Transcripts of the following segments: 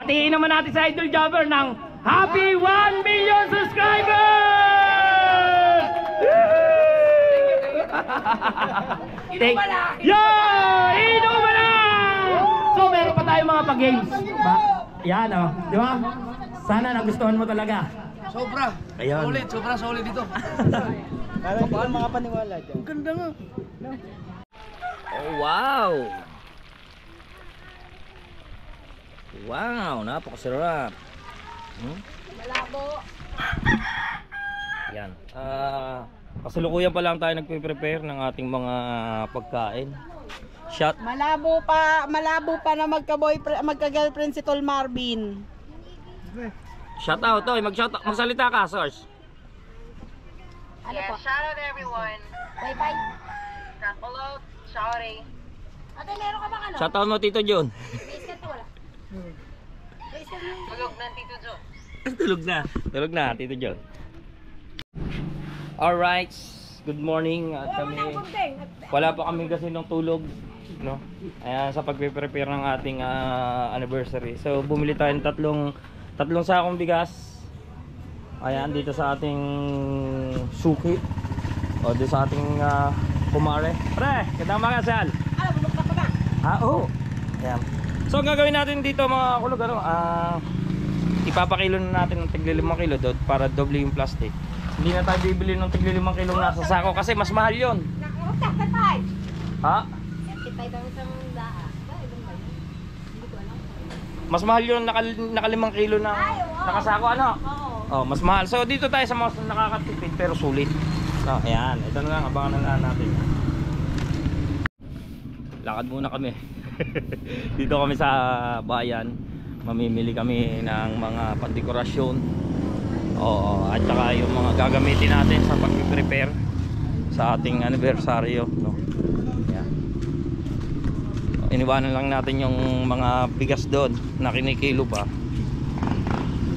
Hatiin naman natin sa Idol Jobber ng Happy 1 million subscribers! Inuman na! So meron pa tayong mga pa-games. Yan o, di ba? Sana nagustuhan mo talaga. Sobra. Ayun. Solid, sobra solid dito. Parang hindi ko makapaniwala dyan. Ang ganda nga. Oh, wow! Wow, napakasarap. Malabo. Yan. Kasalukuyan pa lang tayo nagpe-prepare ng ating mga pagkain. Shot. Malabo pa na magka-girlfriend si Tol Marvin. Shout out to, magsalita ka, Source. Ano po? Shout out everyone. Bye-bye. Hello, sorry. Ate, meron ka bang ano? Shout out mo, Tito John. Biscuit mo wala? Tulog na Tito Jo. Tulog na, Tito John. Alright, good morning. At kami, wala pa kami kasi ng tulog, no? Ayan, sa pagpe-prepare ng ating anniversary. So, bumili tayo ng tatlong sakong bigas. Ayan, dito sa ating suki. O, dito sa ating kumare. Pre, kitang magasal. Bulok ka pa ba? Oo. Ayan. So, ang gagawin natin dito mga kulog, ipapakilo na natin ng tigli 5 kilo doon para doble yung plastic. Hindi na tayo bibili ng tigli 5 kilo nasa sako kasi mas mahal yun. Ha? Mas mahal yun naka 5 kilo na nakasako, ano? Oh, mas mahal. So dito tayo sa mga nakakatipid pero sulit. So, ayan, ito na lang, abangan na natin. Lakad muna kami. Dito kami sa bayan. Mamimili kami ng mga pandekorasyon. Oo, at saka yung mga gagamitin natin sa pag-prepare sa ating anibersaryo, no? Ayan. Iniwanan lang natin yung mga bigas doon na kinikilo pa.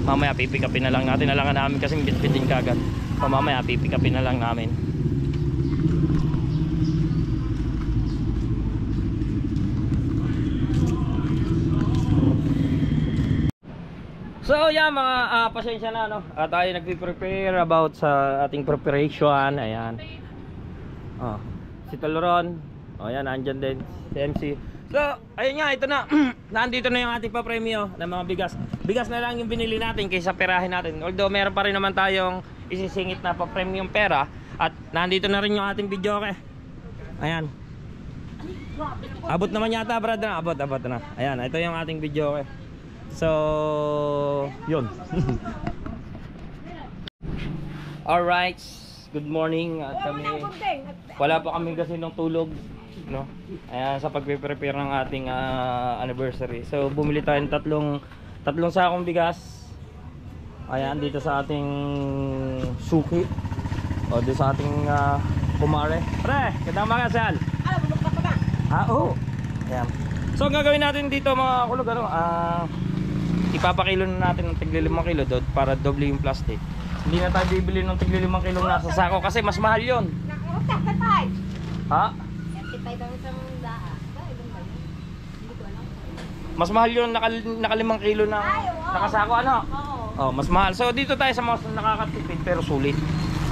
Mamaya pipikapin na lang natin. Alangan namin kasing bitbitin kagad. So mamaya pipikapin na lang namin. So yeah, mga pasensya na, no? Tayo nagpe-prepare about sa ating preparation. Ayan. Oh, si Toloron. Oh, ayan, andyan din si MC. So, ayun nga, ito na. Nandito na yung ating pa-premyo ng mga bigas. Bigas na lang yung binili natin kaysa perahin natin. Although meron pa rin naman tayong isisingit na pa-premyong pera. At nandito na rin yung ating video, okay? Ayan. Abot naman yata, brad, na. Abot na. Ayan, ito yung ating video, okay? So, yun. Alright, good morning. At kami, wala pa kami kasi ng tulog, no? Ayan, sa pagpe-prepare ng ating anniversary. So, bumili tayo ng tatlong sakong bigas. Ayan, dito sa ating suki. O, dito sa ating kumare. Pre, kitang magasal. Bulok ka pa ba? Oo. Ayan. So, ang gagawin natin dito mga kulog, ipapakilo na natin ng tigli 5 kilo doon para doble yung plastic. Hindi na tayo bibili ng tigli 5 kilo nasa sako kasi mas mahal yun. Ha? Mas mahal yun naka 5 kilo na nakasako, ano? Oh, mas mahal. So dito tayo sa mga nakakatipid pero sulit.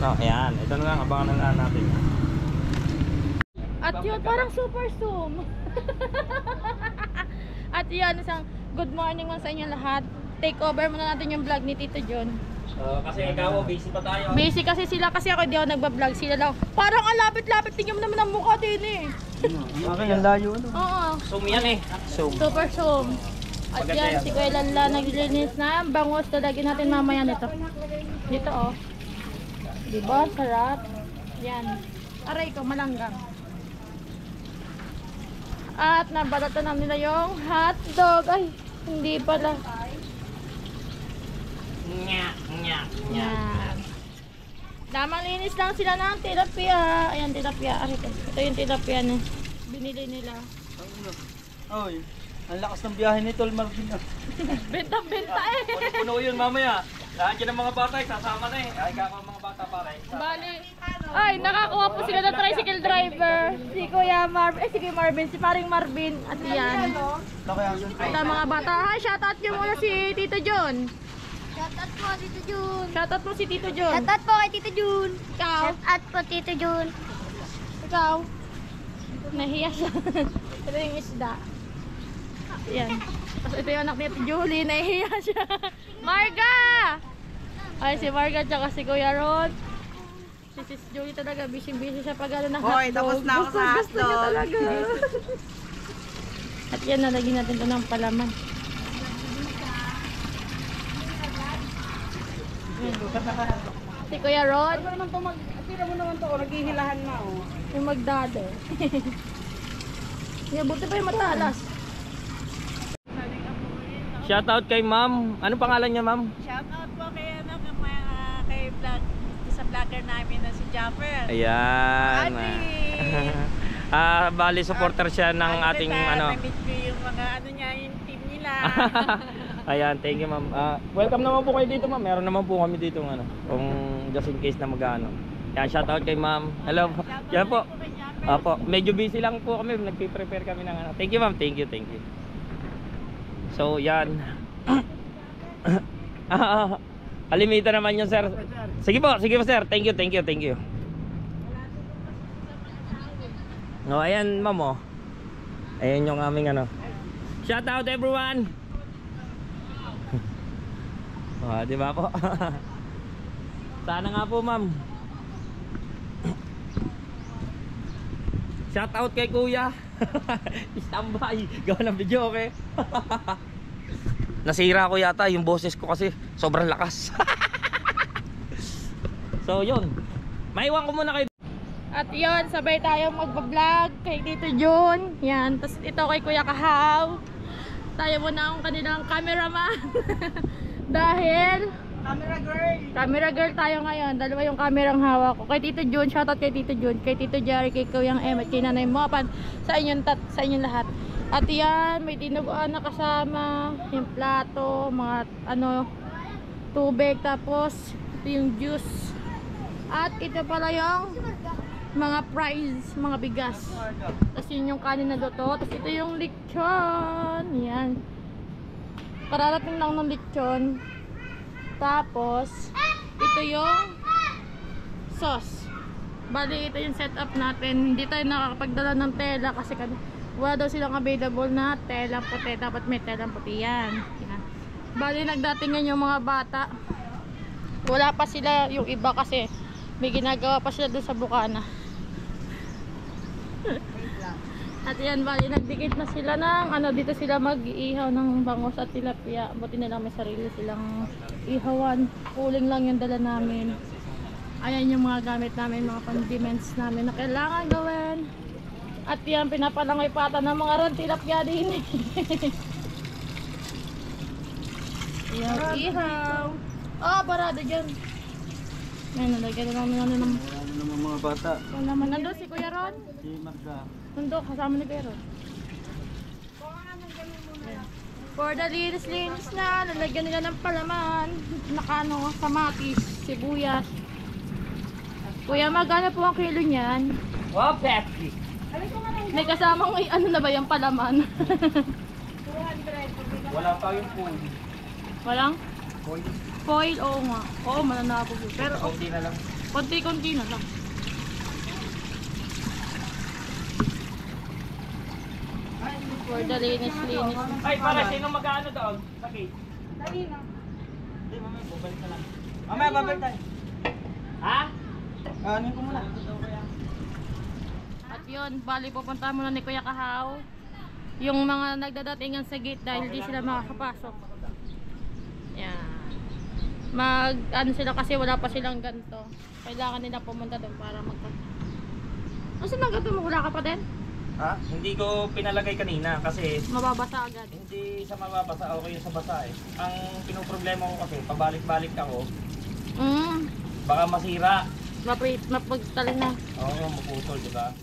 So ayan, ito na lang, abangan na natin. At yun, parang super zoom. At yun, isang good morning man sa inyo lahat. Take over muna natin yung vlog ni Tito John. Kasi ikaw, busy pa tayo. Busy kasi sila, kasi ako di ako nagbablog. Sila lang, parang alapit-lapit, tingnan mo naman ang mukha din eh. Okay, ang layo, ano? Oo, Zoom yan eh. Zoom. super zoom. At yan, si Kuya Lala naglilinis na. Bangus, talagyan natin mamaya nito. Dito oh. Diba? Sarap. Yan. Aray ko, malanggang. At nabalatan na nila yung hotdog. Ay, hindi pala. Yan. Damang linis lang sila ng tilapia. Ayan, tilapia. Ito yung tilapia na binili nila. Oy, ang lakas ng biyahe ni Tol Marvin. Benta-benta eh. Puno yun mamaya. Lahat yan ng mga bata, sasama na eh. Ay, mga bata pare. Bali, Ay, nakakuha po sila ng tricycle driver. Si Kuya Marvin, si Kuya Marvin, si paring Marvin. At yan. At ang mga bata. Hi, shoutout nyo muna si Tito John. Shoutout po, Tito Jun. Shoutout mo si Tito John. Shoutout po kay Tito Jun. Ikaw. Shoutout po, Tito Jun. Ikaw. Nahiya siya. Ito yung isda. Yan. Tapos ito yung anak ni Julie. Nahiya siya. Marga! Ay, si Marga tsaka si Kuya Ron. Si Sis Julie talaga. Busy-busy siya pag ano na hotdog. Hoy, tapos na ako sa Gusto niya hotdog. talaga. At yan, nalagyan natin ito ng palaman. Si Kuya Ron. Tira mo naman to, naghihilahan na oh. Yung magdado. Yeah, buti pa yung matalas. Shoutout kay ma'am. Ano pangalan niya, ma'am? Shoutout po kay kay vlog sa vlogger namin na si Jumper. Ayan. Bali supporter siya ng ating ano. Na-meet ko yung mga ano niya, yung team nila. Ayan, thank you ma'am. Welcome naman po kayo dito ma'am. Meron naman po kami dito ng ano, kung just in case na mag-ano. Yan, shoutout kay ma'am. Hello. Yan po. Apo, medyo busy lang po kami. Nagpe-prepare kami ng ano. Thank you ma'am. Thank you, thank you. So, yan. Kalimita naman yun, sir. Sige po, sir. Thank you, thank you, thank you. No, ayan ma'am oh. Ayan yung aming ano. Shoutout everyone. Di ba po? Sana nga po, ma'am. Shout out kay kuya. Standby. Gawa ng video, okay? Nasira ko yata yung boses ko kasi sobrang lakas. So, yun. Maiwan ko muna kayo. At yun, sabay tayo magbablog kay Tito Jun. Yan. Tapos ito kay Kuya Kahaw. Tayo muna ang kanilang cameraman. Dahil camera girl tayo ngayon. Dalawa yung kamerang hawak ko. Kay Tito Jun, shoutout kay Tito Jun, kay Tito Jerry, kay Kuyang Em, at kay Nanay Mopan, sa inyong lahat. At yan, may tinuguan na kasama, yung plato, mga ano, tubig, tapos ito yung juice. At ito pala yung mga fries, mga bigas. Tapos yun yung kanin na luto. Tapos ito yung lechon. Yan. Kararating lang ng lechon. Tapos ito yung sauce. Bali ito yung setup natin. Hindi tayo nakakapagdala ng tela kasi wala daw silang available na telang puti. Dapat may telang puti yan. Bali nagdatingan yung mga bata. Wala pa sila yung iba kasi may ginagawa pa sila doon sa bukana. At yan, bali nagdikit na sila ng ano, dito sila mag-iihaw ng bangus at tilapia. Buti na lang may sarili silang ihawan. Kuling lang yung dala namin. Ayan yung mga gamit namin, mga condiments namin na kailangan gawin. At yan, pinapalangay pata ng mga ron tilapia din. Yan, ihaw. Oh, parado dyan. Ayan, nalagyan na namin ano ng mga bata. nandun si Kuya Ron. Si Magda. Nandun, kasama ni Kuya Ron. For the linis na, nalagyan nila ng palaman. Nakano, kamatis, sibuyas. Kuya, magkano po ang kilo niyan? Wow, Pepsi. May kasamang ano na ba yung palaman? 200. Wala pa yung food. Walang? Foil, oo nga. Oo, mananabog yun. Pero Konti na lang. konti-konti na lang. For the linis. Ay, para sino mag-ano doon? Sakit. Hindi, mamaya, babalik na lang. Mamaya, babalik tayo. Ha? Ano ko muna? At yun, bali pupunta muna ni Kuya Kahaw. Yung mga nagdadatingan sa gate dahil hindi sila makakapasok. Yan. Ano sila kasi wala pa silang ganto. Kailangan nila pumunta doon para Ano mga ganto mo? Wala ka pa din? Ha? Hindi ko pinalagay kanina kasi Mababasa agad. hindi sa mababasa, okay yung sa basa eh. Ang pinoproblema ko kasi, pabalik-balik ako, baka masira. Mapagtalin na. Oo, maputol, di ba?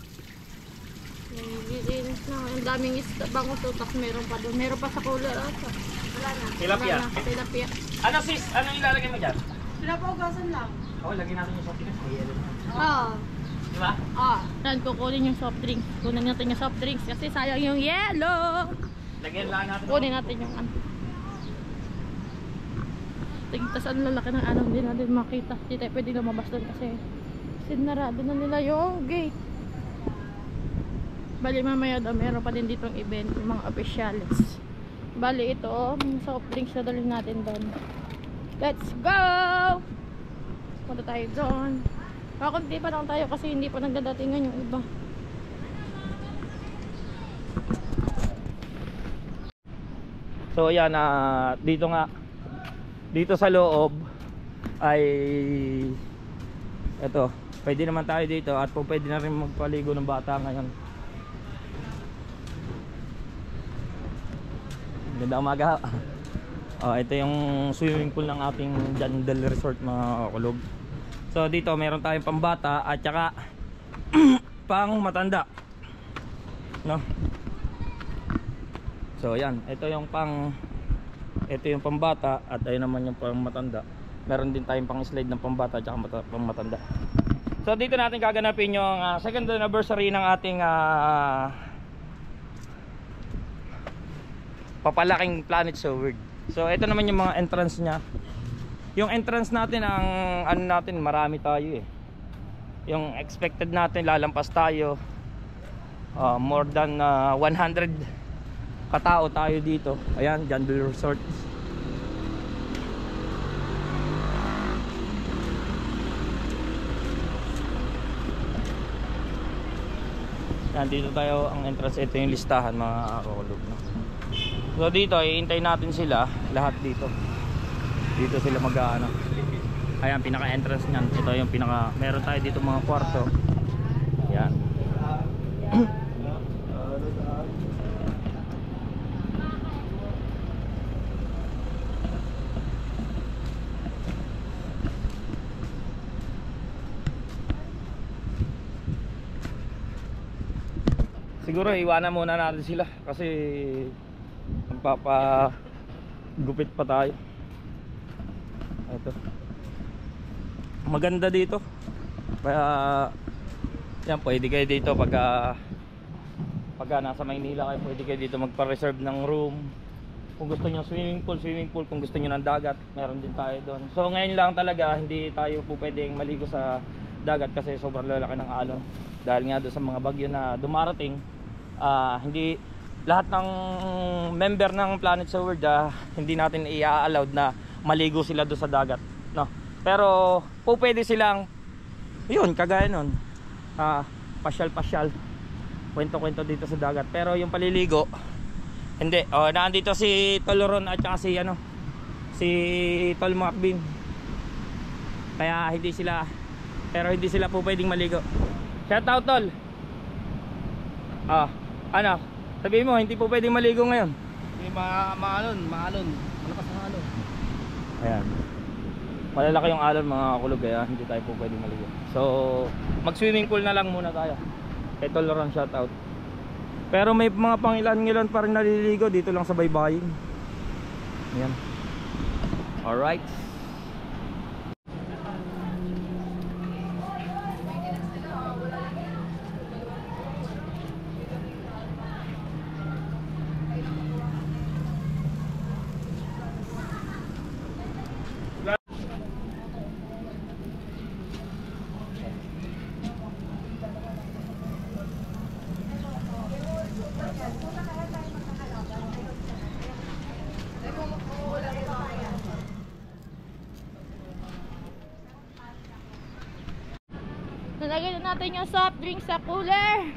Linis na. Ang daming bangus utak meron pa doon. Meron pa sa cooler. Wala na. Tilapia. Wala na. Tilapia. Ano sis? Ano ilalagay mo dyan? Pinapaugasan lang. Oo, lagyan natin yung soft drinks. May yelo na. Oo. Di ba? Yan, kukunin yung soft drinks. Kunin natin yung soft drinks kasi sayang yung yellow. Lagyan lang natin. Kunin natin yung ano. Tingtas ang lalaki ng ano, hindi natin makita. Hindi tayo pwede lumabas doon kasi sinarado na nila yung gate. Bali mamaya daw meron pa din ditong event, yung mga officials. Bali ito, yung soft drinks na dalhin natin doon. Let's go! Punta tayo doon. Kakunti pa lang tayo kasi hindi pa nagdadatingan yung iba. So ayan, dito nga, dito sa loob ay eto, pwede naman tayo dito at po pwede na rin magpaligo ng bata ngayon. Ganda umaga. Ito yung swimming pool ng ating Jandal Resort mga kulog. So dito meron tayong pambata at saka pang matanda, no? So yan, ito yung pambata at ayun naman yung pang matanda. Meron din tayong pang slide ng pambata at saka pang matanda. So dito natin gaganapin yung second anniversary ng ating papalaking Planet So Weird. So ito naman yung mga entrance nya. Yung entrance natin, ang ano natin, marami tayo eh. Yung expected natin, lalampas tayo more than 100 katao tayo dito. Ayan, Jandal Resort. Yan, dito tayo ang entrance. Ito yung listahan mga kakulog, no? So dito, iintay natin sila lahat dito. Dito sila mag-aano. Ayan, pinaka-entrance niyan. Ito yung pinaka, meron tayo dito mga kwarto. Ayan. Siguro iwanan muna natin sila kasi magpapagupit pa tayo. Ito. Maganda dito. Kaya yan, pwede kayo dito pagka nasa Maynila kayo, pwede kayo dito magpa-reserve ng room. Kung gusto niyo swimming pool. Kung gusto niyo ng dagat, meron din tayo doon. So ngayon lang talaga hindi tayo po pwedeng maligo sa dagat kasi sobrang lalaki ng alon. Dahil nga doon sa mga bagyo na dumarating, hindi lahat ng member ng Planet So Weird, hindi natin i-allowed na maligo sila doon sa dagat, no? Pero po pwede silang yun, kagaya nun, pasyal-pasyal, kwento-kwento dito sa dagat. Pero yung paliligo hindi. Nandito si Toloron at saka si Tol Macbin. Kaya hindi sila po pwedeng maligo. Shout out, Tol. Ano? Sabihin mo, hindi po pwedeng maligo ngayon. Hindi, maalon. Malakas ang alon. Ayan. Malalaki yung alon mga kulog, kaya hindi tayo po pwedeng maligo. So, mag-swimming pool na lang muna tayo. Kay Toloron, shout out. Pero may mga pangilan-ngilan pa rin naliligo dito lang sa baybayin. Ayan. Alright. Nalagyan na natin yung soft drink sa cooler.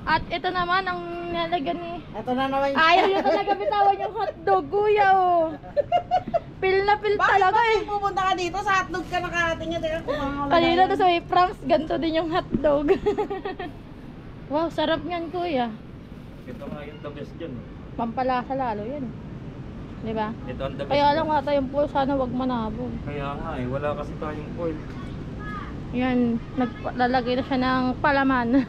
At ito naman ang nalagyan ni... Ito na naman yung... Ayaw nyo talaga bitawan yung hotdog, kuya, oh. Pil na pil talaga eh. Bakit pupunta ka dito? Sa hotdog ka nakarating niya. Teka, Kanina to sa may Franks, ganito din yung hotdog. Wow, sarap yan, kuya. Ito nga yung the best dyan. Pampalasa lalo yan. Diba? Ito ang the best. Kaya lang wala tayong pool, sana wag manabog. Kaya nga wala kasi tayong oil. Yan, naglalagay na siya ng palaman.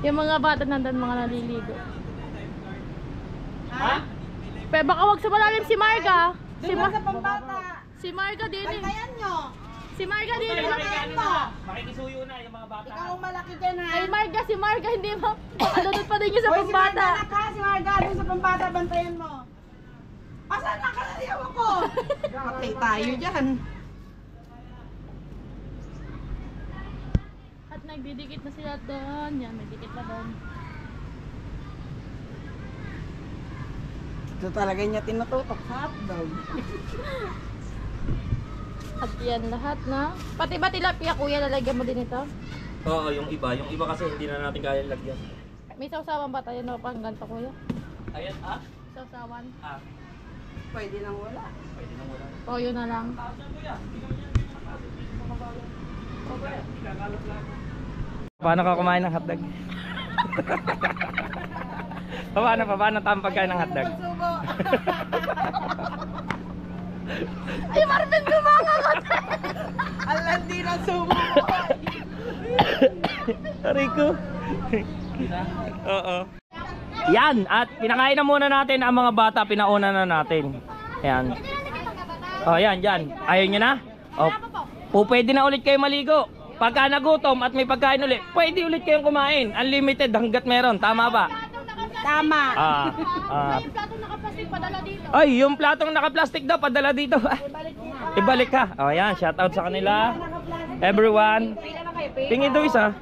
Yung mga bata nandun, mga naliligo. Ha? Pero baka wag sa malalim si Marga. Doon lang sa pambata. Si Marga din eh. Bantayan nyo. Si Marga din eh. Makikisuyo na yung mga bata. Ikaw ang malaki dyan ha. Ay Marga, si Marga hindi mo. Alunod pa din yung sa Hoy, si Marga pambata. anak ha. Si Marga dun sa pambata, bantayan mo. Asan na ka na ako? Patay tayo dyan. At nagdidikit na sila doon. Yan, may dikit na doon. Ito talaga niya tinututok sa hotdog. At yan lahat na. Pati ba tilapia kuya, lalagyan mo din ito? Oo, yung iba kasi hindi na natin kaya lagyan. May sausawan ba tayo no pang ganito kuya? Ayan, Sausawan? Pwede nang wala. Pwede nang wala. Toyo na lang. Paano ka kumain ng hotdog? Paano tayong pagkain ng hotdog? Ay Marvin, gumangat! Alam di na sumo. Aray ko. Oo. Yan, at pinakain na muna natin ang mga bata, pinauna na natin. Yan. Oh, yan, yan. Ayaw nyo na? O, pwede na ulit kayo maligo. Pagka nagutom at may pagkain ulit, pwede ulit kayong kumain. Unlimited hanggat meron, tama ba? Tama. Yung platong nakaplastic padala dito. Ay, yung platong naka-plastic daw, padala dito. Ibalik ka. Oh, yan, shout out sa kanila. Everyone. Tingin daw isa.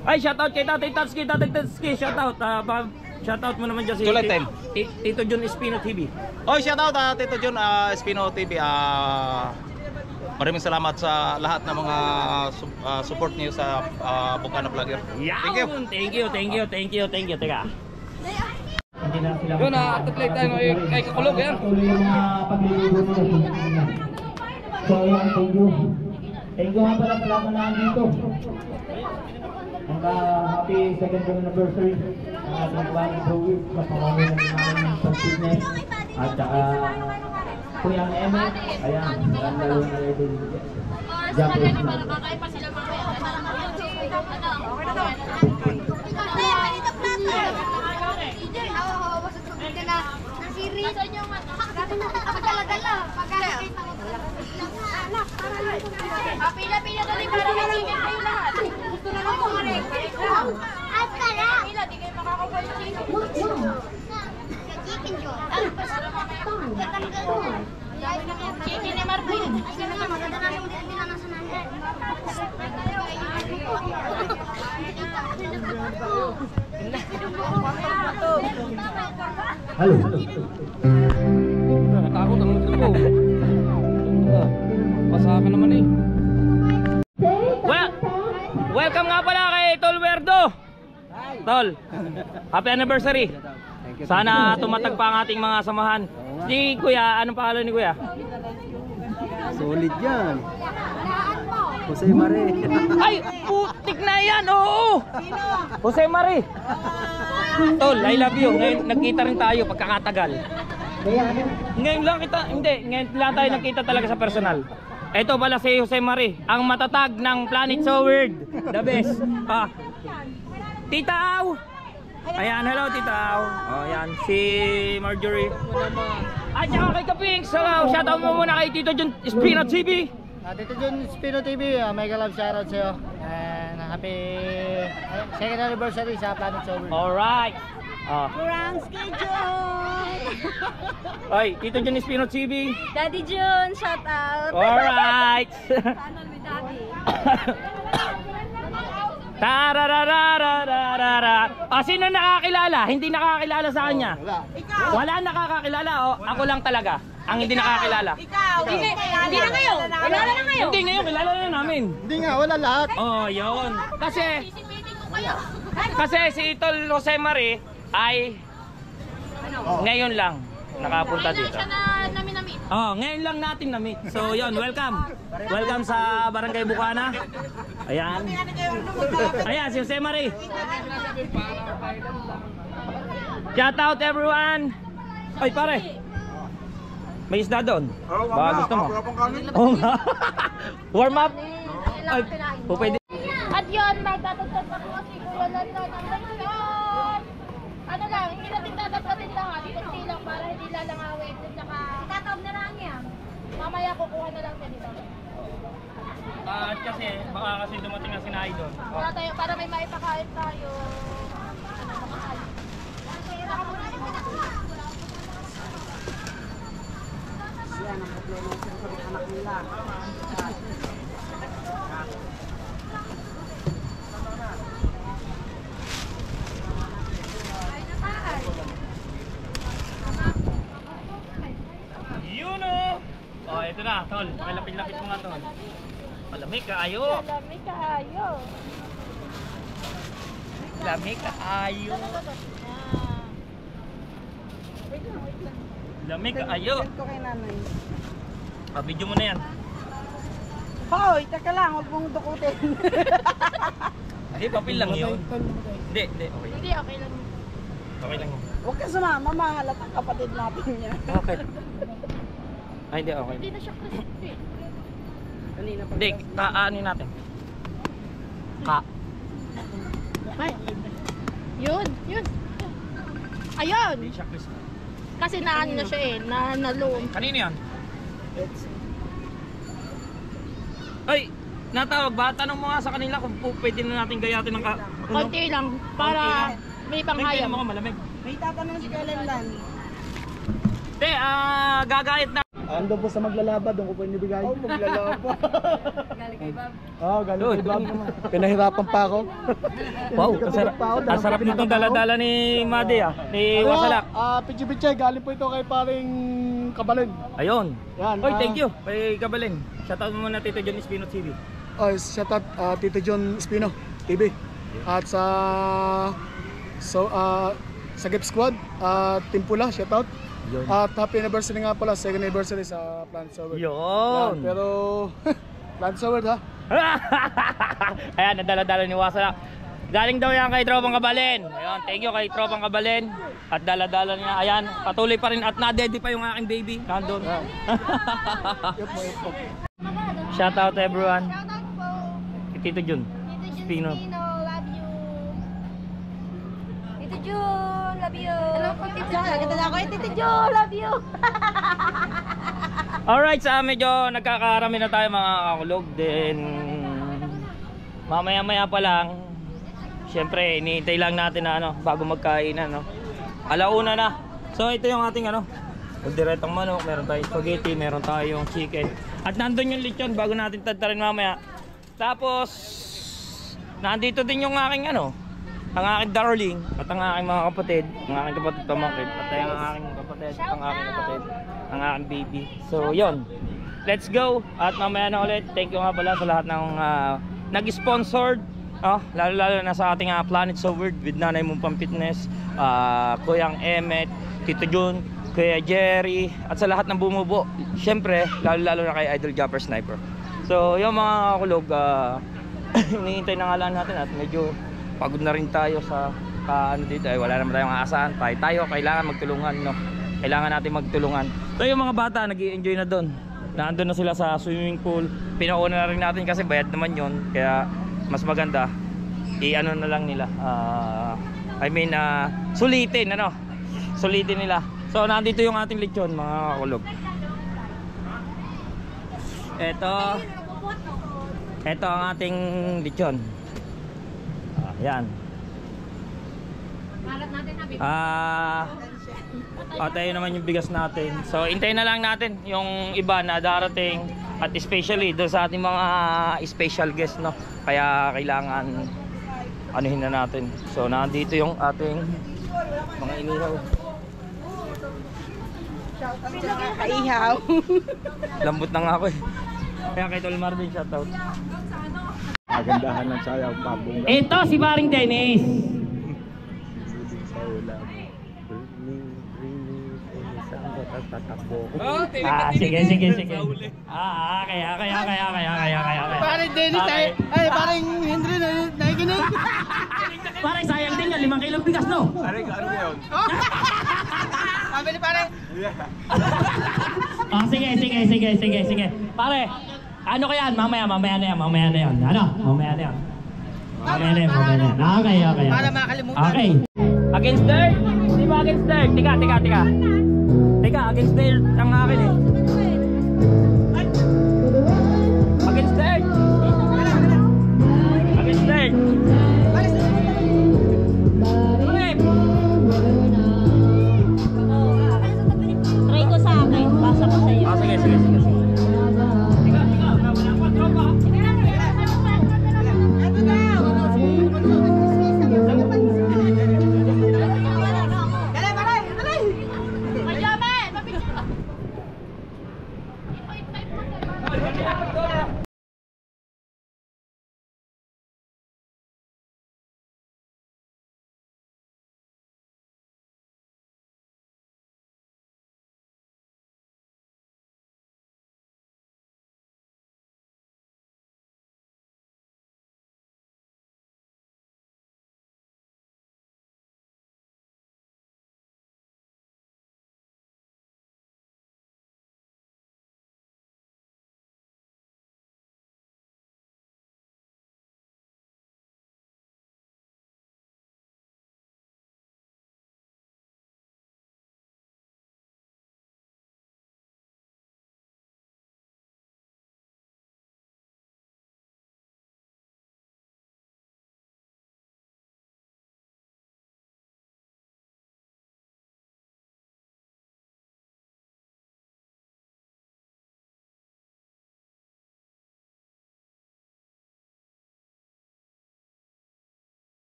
Ay, shout out kay Tatay Tatsuki, shout out. Shout out mo naman dyan si Tito Jun Espino TV. Oh, shout out Tito Jun Espino TV. Maraming salamat sa lahat ng mga support niyo sa Bukana Vlogger. Thank you. Teka. Yun at tayo ay kakulog yan. So yan, thank you. Thank you nga pala sa lahat na nandito. Ang happy second anniversary ng ating Bang Zoe sa pamamagitan ng aming pag-fitness at saka Kuyang Eme. Ayan, lalo na rin. Japanese na. Nakakain pa sila mamaya. Pila-pila na rin para chicken kayo lahat. Gusto na lang mga rin. Pila, di kayo makakakuha yung chicken. Chicken ni Marvin. Halo. Natakot ang mundo ko. Basa ka naman eh. Welcome nga pala kay Tol Werdo. Tol, happy anniversary. Sana tumatag pa ang ating mga samahan. Si Kuya, anong pangalan ni Kuya? Solid yan. Jose Mare. Ay, putik na yan, oo! Jose Mare. Tol, I love you. Ngayon, nagkita rin tayo pagkakatagal. Ngayon lang tayo nagkita talaga sa personal. Ito pala si Jose Mare, ang matatag ng Planet So Weird. The best. Tita Au! Ayan, hello Tita Au. Oh, yan, si Marjorie. At saka kay Kaping, shoutout mo muna kay Tito Jun Espino TV. Tito Jun Espino TV, mega love shoutout sa'yo. And happy second anniversary sa Planet So Weird. Alright. Kurang schedule. Ay, Tito Jun Espino TV. Daddy Jun, shout out. Alright. Channel with Daddy. Tararararararara. Sino nakakilala? Hindi nakakilala sa kanya? Wala nakakakilala. Ako lang talaga ang hindi nakakilala. Hindi na kayo. Kilala na kayo. Hindi ngayon, kilala na namin. Hindi nga, wala lahat. Oh, yun. Kasi si Tol Jose Mare ay ngayon lang nakapunta dito. Siya na namin-namit. Oh, ngayon lang natin na-meet. So, yun, welcome. Welcome sa Barangay Bukana. Ayan. Ayan, si Jose Mare. Shout out everyone. Ay, pare. May isda doon. Baka gusto mo. Oh, warm up. Ay, pwede. At yun, magtatagtag pa po si Kuya Lando ng leksyon. Ano lang, pinatindadapatin lang ha, dito lang para hindi lalangawin. At saka, tatawag na lang yan. Mamaya kukuha na lang din dito. At kasi, baka kasi dumating na si Idol. Para may maipakain tayo. Yan ang problema sa anak nila. Yun o! Oh, ito na, tol. Pakilapit-lapit mo nga, tol. Malamig ka, ayo. Lamig kaayo. Lamig ka, ayo. Lamig ka, ayo. Send ko kay nanay. Ah, video mo na yan. Hoy, teka lang, huwag mong dukutin. Hindi, papel lang yun. Hindi, okay. Hindi, okay lang. Okay lang yun. Huwag ka sumama, mahalat ang kapatid natin niya. Okay. Ay, hindi, okay. Hindi na siya crispy. Kanina pa. Hindi, kaanin natin. Ay. Yun. Ayun. Hindi siya crispy. Kasi naano na siya naloom. Kanino yan? Ay, natawag ba? Tanong mo nga sa kanila kung pwede na natin gayatin ng Konti lang. Para may panghayam. mo malamig. May tatanong si Kalenlan. Te, gagayat na. Ando po sa maglalaba, doon ko po inibigay. Oh, maglalaba. Galing kay Bob. Oh, galing kay Bob. Pinahirapan pa ako. Wow, ang sarap nitong dala-dala ni Madi ni Wasalak. Pichi-pichi, galing po ito kay paring Kabalin. Ayun. Yan. Oy, thank you. Kay Kabalin. Shoutout mo muna Tito John Espino TV. Oh, shout out Tito John Espino TV. At sa Gap Squad, Team Pula, shout out. Yun. At happy anniversary nga pala, second anniversary sa Planet Sower. Yun. Pero Planet Sower ha. Ayan, nadala-dala ni Wasalak. Galing daw yan kay Tropang Kabalin. Ayun, thank you kay Tropang Kabalin. At dala-dala niya. Ayan, patuloy pa rin at na-daddy pa yung aking baby. Nandun. Shout out everyone. Tito Jun. Espino. Love you. Tito Jun, love you. Hello po, Tito Jun. Nagkita na ako. Tito Jun, love you. Alright, sa medyo nagkakarami na tayo mga kakulog. Then mamaya-maya pa lang. Siyempre, iniintay lang natin na bago magkain alauna na. So ito yung ating diretong manok, meron tayong spaghetti, meron tayong chicken. At nandun yung lechon bago natin tadtarin mamaya. Tapos nandito din yung aking ang aking darling at ang aking mga kapatid, ang aking kapatid pamangkin at ang aking kapatid, ang aking kapatid, ang aking baby. So yon, let's go at mamaya na ulit. Thank you nga pala sa lahat ng nag-sponsored, lalo na sa ating Planet Sower with Nanay Mumpang Fitness, Kuyang Emmet, Tito Jun, Kuya Jerry at sa lahat ng bumubo. Siyempre lalo na kay Idol Japper Sniper. So yung mga kulog, hinihintay na nga lang natin at medyo pagod na rin tayo sa dito ay wala naman tayong aasahan. Tayo kailangan magtulungan, kailangan natin magtulungan. So yung mga bata nag-i-enjoy na doon. Nandun na sila sa swimming pool. Pinauna na rin natin kasi bayad naman yon. Kaya mas maganda i-ano na lang nila. Sulitin sulitin nila. So nandito yung ating lechon mga kakulog. Ito ang ating lechon. Ayan. Tayo naman yung bigas natin. So hintayin na lang natin yung iba na darating. At especially doon sa ating mga special guest Kaya kailangan anuhin na natin. So nandito yung ating mga inihaw. Kaihaw. Lambot na nga ako Kaya kay Tol Marvin shoutout. Magandahan ng sayaw, pabong. Ito si Paring Dennis. Sige. Kaya. Paring Dennis paring Henry nakikinig. Paring sayang din yan, 5 kilong bigas Paring, ano yun? Sabi ni pare. Sige. Pare, ano kaya yan? Mamaya na yan. Mamaya na yan. Okay. Para makalimutan. Okay. Against the earth? Di ba against the earth? Tika. Tika, against the earth ang akin eh. Against the earth. Against the earth. Try ko sa akin. Basa ko sa'yo. Ah, sige. Tika. Wala pa, tropa.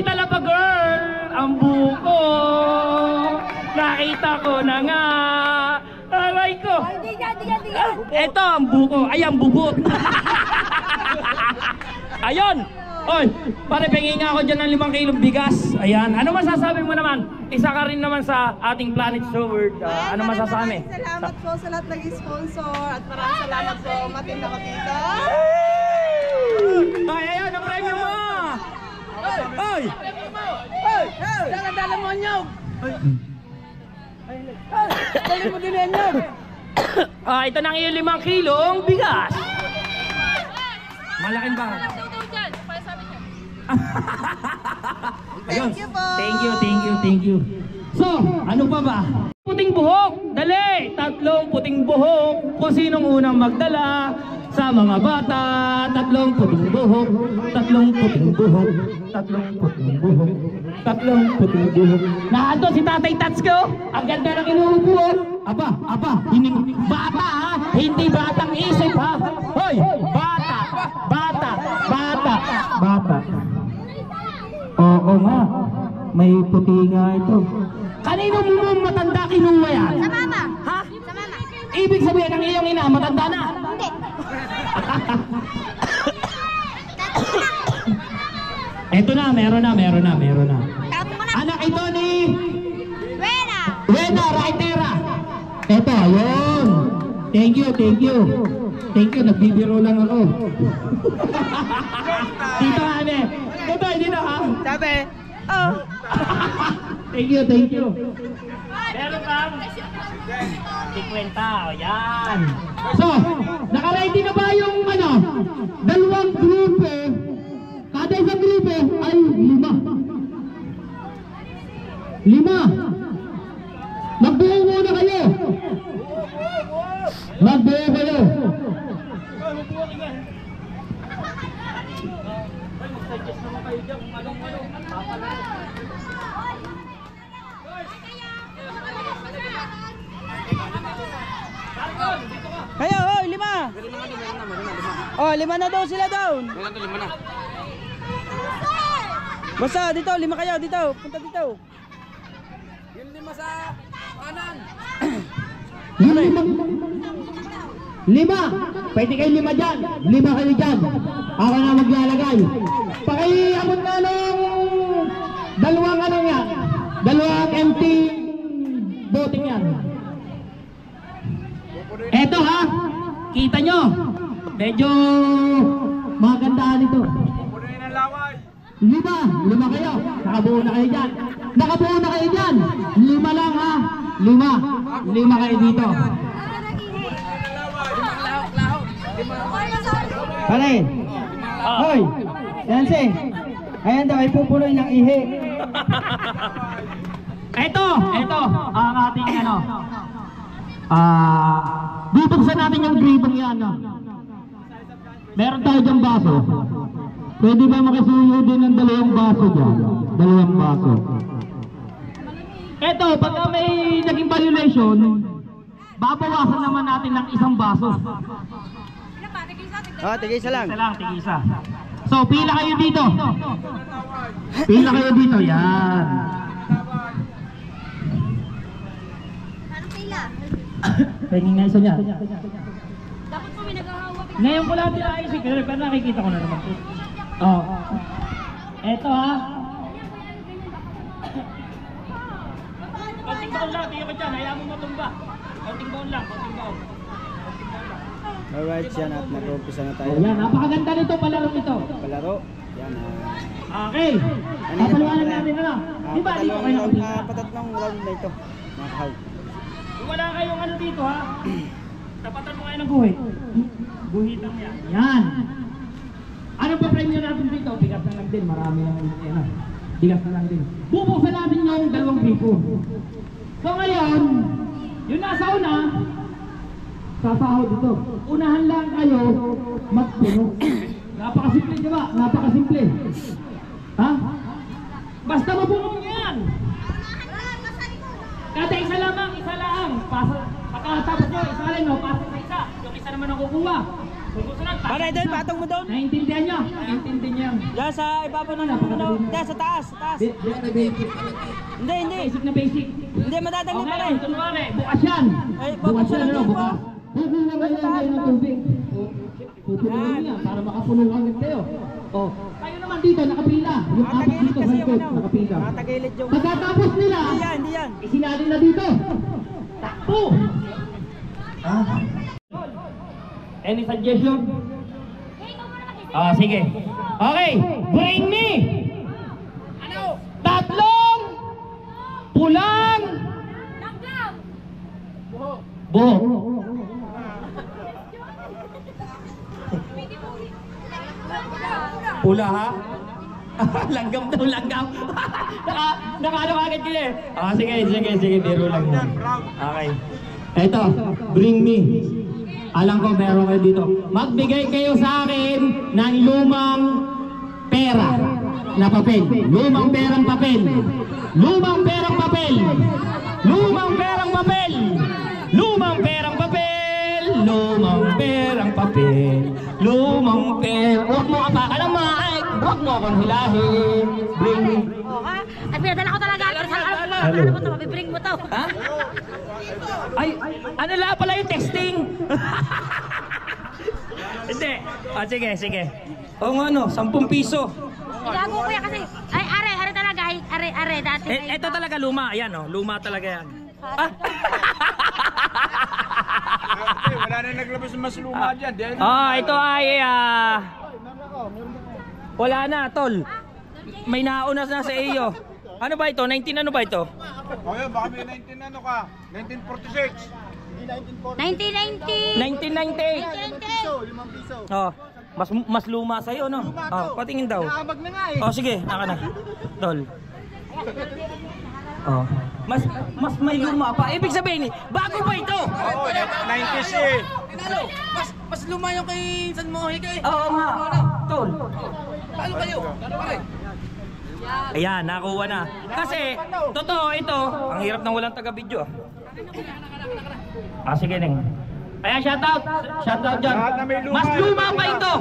Talaba girl, ang buko. Nakita ko na nga. Aray ko. Ito ang buko. Ay, ang bubot. Ayun. Oy, pare, pengi nga ako dyan ng 5 kilong bigas. Ayan. Ano masasabi mo naman? Isa ka rin naman sa ating Planet Show World. Ano masasabi? Salamat po sa lahat nag-sponsor at maraming salamat po. Matinda ko dito. Ay, ayan, ang premyo mo. Ay! Dala mo nyog! Dali mo din yan nyog! Ito na ang iyong 5 kilong bigas. Malaking ba? Thank you po! Thank you. So, ano pa ba? Puting buhok! Dali! 3 puting buhok. Kung sinong unang magdala sa mga bata. 3 puting buhok. 3 puting buhok. 3 puting buhok. 3 puting buhok. Naandun si Tatay Tats ko. Ang ganda ng inuupuan. Aba, bata ha? Hindi batang isip ha? Hoy! Bata! Oo nga. May puti nga ito. Kanino mo matanda kinuha yan? Sa mama. Ha? Sa mama. Ibig sabihin ng iyong ina, matanda na? Hindi. Eto na, meron na. Tapos mo na. Anak ito ni Wena. Raitera. Eto, ayun. Thank you, nagbibiro lang ako. Dito kami. Dito ha. Sabi, oh! Thank you. Meron kang 50, o yan. So, naka-ready na ba yung dalawang grupo? Kada isang grupo ay 5. Magbuo muna kayo. Kayo, 5! Oh, 5 na daw sila down. Basta dito, 5 kayo dito. Punta dito. Yung 5 sa kanan. 5. Pwede kayo 5 dyan. 5 kayo dyan. Ako na maglalagay. Pakiabot na nung dalawang empty boting yan. Eto ha. Kita nyo. Medyo magandaan ito. 5 kayo. Nakabuo na kayo dyan. 5 lang ha. 5 kayo dito. Pare, Hoy! Yancy! Ayan daw, ay pupuloy ng ihi. Ito ang ating ano. Bubuksan natin yung gribong yan. Meron tayo dyan baso. Pwede ba makisuyo din ng 2 baso dyan? 2 baso. Ito, pagka may naging violation, babawasan naman natin ng 1 baso. Tigisa lang. Tigisa. So, pila kayo dito. Pila kayo dito, yan. Anong pila? Pwede nga isa niya. Dapat po may naghahawak. Ngayon ko lang tinaisip, pero nakikita ko na naman. Oh. Eto ha. Konting baon lang, tingnan ko dyan, hayaan mo matumba. Konting baon lang, konting baon. Alright, yan at nag-umpisa na tayo. Yan, napakaganda nito, palaro nito. Palaro. Yan. Okay. Papaliwanag natin ano. Di ba dito kayo nakapila? Patatlong round na ito. Nakakaw. Kung wala kayong ano dito ha, tapatan mo kayo ng guhit. Guhitan yan. Yan. Anong pa-premyo natin dito? Bigas na lang din, marami lang ano. Bigas na lang din. Bubuksan natin yung 2 gripo. So ngayon, yung nasa una, sasahod ito. Unahan lang kayo magpuno. Napakasimple, di ba? Napakasimple. Ha? Basta mapuno yan. Kada isa lamang, isa lang. Pagkatapos nyo, isa rin, no? Pasa sa isa. Yung isa naman ang kukuha. Susunod, Paray doon, patong mo doon. naiintindihan nyo? Naiintindihan nyo? Diyan sa ibabaw na doon. Diyan sa taas, sa taas. Hindi. Basic na basic. Hindi, madadali pa rin. Kunwari, bukas yan. Ay, Bukas bukas yan, yan, ano? di ba? Bukas. Pupuno kayo ng tubig. Pupuno yan, para makapuno agad kayo. Oh. Kayo naman dito, nakapila. Yung apat dito, kasi yung ano. nakapila. Matagilid yung... Pagkatapos nila, Hindi yan. isinali na dito. Takbo! Any suggestion? Sige. Okay, bring me! Ano? 3 pulang buhok. Pula ha? Langgam daw, langgam. Nakaano agad kayo eh. Sige, biro lang yan. Okay. Eto, bring me. Alam ko meron kayo dito. Magbigay kayo sa akin ng lumang pera na papel. Lumang perang papel. Lumang perang papel. Lumang perang papel. Lumang perang papel. Lumang perang papel. Lumang perang... Huwag mo apakan ang mic. Huwag mo akong hilahin. Bring me. Ay, pinadala ko talaga. Hello. Ano mo to? Mabibring mo to. Ha? Ay, ano lang pala yung texting? Hindi. Sige. O nga no, 10 piso. Ilago ko yan kasi. Ay, are talaga. Are. Dati. Ito talaga luma. Ayan o, luma talaga yan. Wala na naglabas ng mas luma dyan. Ito ay wala na, tol. May nauna na sa iyo. Ano ba ito? 19 ano ba ito? O yun, baka may 19 ano ka? 1946. 1990. 1998. Oh, mas luma sa iyo, no? Oh, patingin daw. Nakabag na nga eh. Oh, sige, naka na. Tol. Oh. Mas may luma pa. Ibig sabihin, bago pa ito. Oo, 90s eh. Mas luma yung kay San Mojica eh. Oo nga. Tol. Paano kayo? Ayan, nakuha na. Kasi, totoo ito. Ang hirap nang walang taga-video. Sige, Neng. Ayan, shoutout. Shoutout dyan. Mas luma pa ito.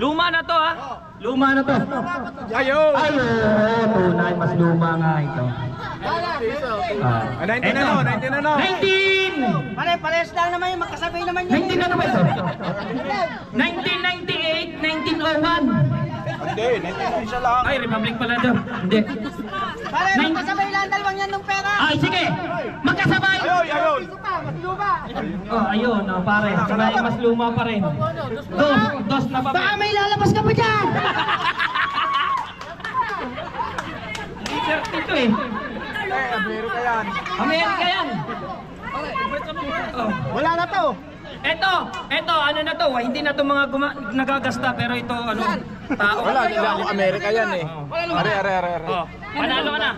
Luma na to, ha? Luma na to. Ayun! Tunay, mas luma nga ito. 19 ano? 19 ano? 19! Parehas lang naman yung magkasabay naman yun. 19 ano ba ito? 1998, 1901. Hindi, 19 isa lang. Ay, Republic pala daw. Hindi. Pare, magkasabay lang dalawang yan ng pera. Ay, sige! Magkasabay! Ayun! Mas luma. Ayun, pare. Sabay, mas luma pa rin. Dos na pa. Baka may lalabas ka pa dyan. T-shirt ito eh. Meron ka yan. Amerika yan. Wala na to. Eto, ano na to? Hindi na to mga nagagasta, pero ito, ano, tao. Wala, hindi ako Amerika yan eh. Are. Oh, panalo ka na.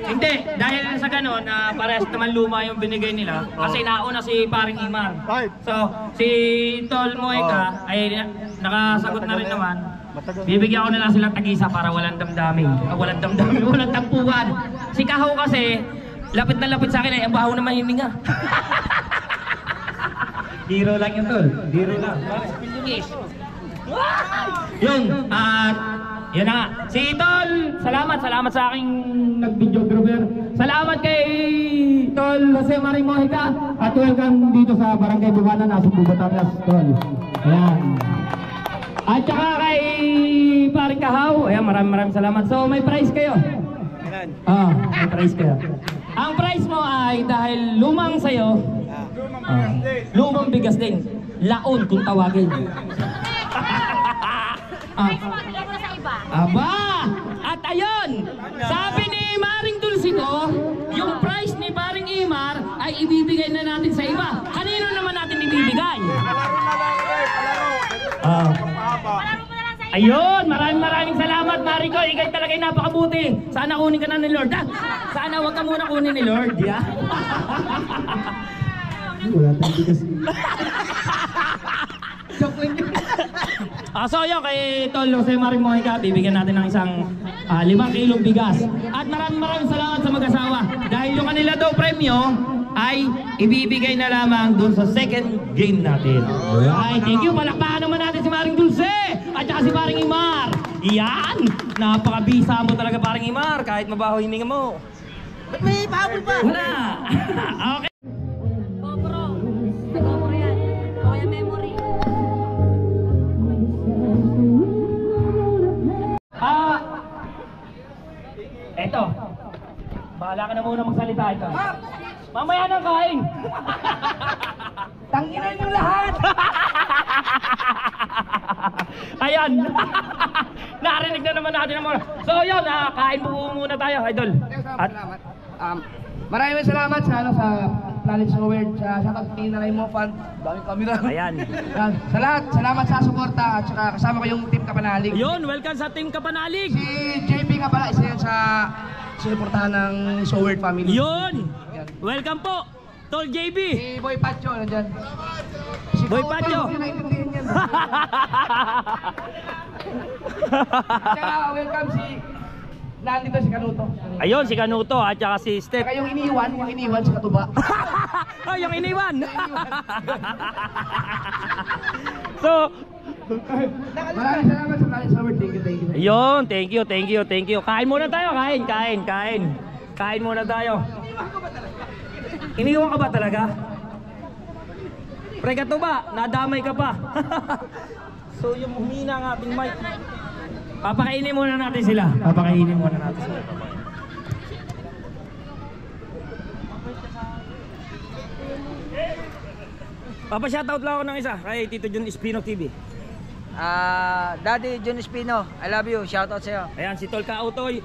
Hindi, dahil sa ganun, parehas naman luma yung binigay nila. Kasi nauna si paring Imar. So, si Tol Moeka ay nakasagot na rin naman. Bibigyan ko na lang silang tag-isa para walang damdamin. Walang damdamin, walang tampuan. Si Kahaw kasi, lapit na lapit sa akin ay ang bahaw naman yung hininga. Hero lang yun, Tol. Hero lang. Yun, at yun na nga. Si Tol, salamat sa aking nag-videographer. Salamat kay Tol Jose Marie Mojica. At welcome dito sa Barangay Bukana, nasa Batangas, Tol. Ayan. At saka kay paring Kahaw. Ayan, maraming salamat. So, may prize kayo. May prize kayo. Ang prize mo ay dahil lumang sayo, lumang bigas din. Laon kung tawagin. Aba! At ayun! Sabi ni Maring Dulcito, yung prize ni Paring Imar ay ibibigay na natin sa iba. Kanino naman natin ibibigay? Ayun! Maraming salamat, Mariko. Ikay talaga'y napakabuti. Sana kunin ka na ni Lord. Sana wag ka muna kunin ni Lord. Yeah? Wala tayong bigas. So yun, kay Tol Jose Marie Mojica, bibigyan natin ng isang 5 kilong bigas. At maraming salamat sa mag-asawa. Dahil yung kanila daw premyo ay ibibigay na lamang dun sa second game natin. Alright, thank you. Palakpakan naman natin si Maring Dulce at saka si Paring Imar. Yan! Napakabisa mo talaga, Paring Imar, kahit mabaho hininga mo. Ba't may pahabol pa? Wala! Okay. GoPro yan. O kaya memory. Eto. Bahala ka na muna magsalita ito. Mamaya nang kain. Tanginan yung lahat! Ayan. Narinig na naman natin ang mga. So yun, kain po muna tayo, idol. At Maraming salamat sa Planet Sower, sa shoutout kay Nanay Mo fan. Daming camera. ayan. Sa lahat, salamat sa suporta at saka kasama ko yung Team Kapanalig. Yun, welcome sa Team Kapanalig. Si JP nga pala, isa yan sa sinuportahan ng Sower family. Yun. Welcome po, Tol JB. Si Boy Pacho, nandyan. Si Boy Tol, Pacho. hindi naintindihan yan. At saka welcome si nandito si Kanuto. Ayun, si Kanuto at saka si Steph. Saka yung iniwan sa Katuba. Oh, yung iniwan. So, Maraming salamat sa Planet Sower. Thank you. yun, thank you. Kain muna tayo, kain. Kain muna tayo. Iniwan ka ba talaga? Pre ka to ba? Nadamay ka pa. So yung humina ng ating mic. Papakainin muna natin sila. Papa-shoutout lang ako ng isa kay Tito John Espino TV. Daddy John Espino, I love you. Shoutout sa'yo. Ayan, si Tol Kautoy.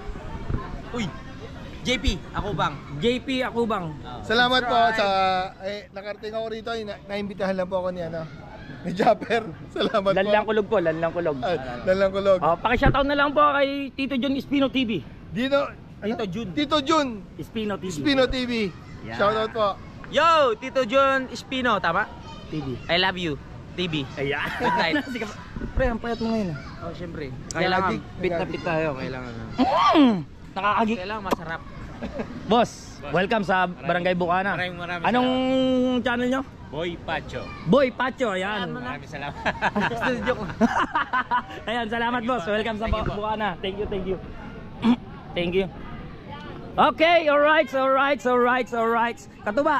Uy, JP, ako bang? JP Akubang. Salamat po sa nakarating ako rito, naimbitahan lang po ako ni Japper. Salamat Lanlang po. kulog po, lanlang kulog. Lanlang kulog. Paki-shoutout na lang po kay Tito John Espino TV. Tito Jun Espino TV. Espino TV. Yeah. Shoutout po. Yo, Tito John Espino, tama? TV. I love you, TV. Ayan. Good night. Pre, ang payat mo ngayon. Oh, syempre. Kailangan pit na pit tayo, kailangan. Nakakagi. Kailangan masarap. Boss, welcome sa Barangay Bukana. Maraming Anong channel nyo? Boy Pacho. Boy Pacho, ayan. Maraming salamat. Ayan, salamat boss. Welcome sa Bukana. Thank you. Thank you. Okay, alright. Katuba,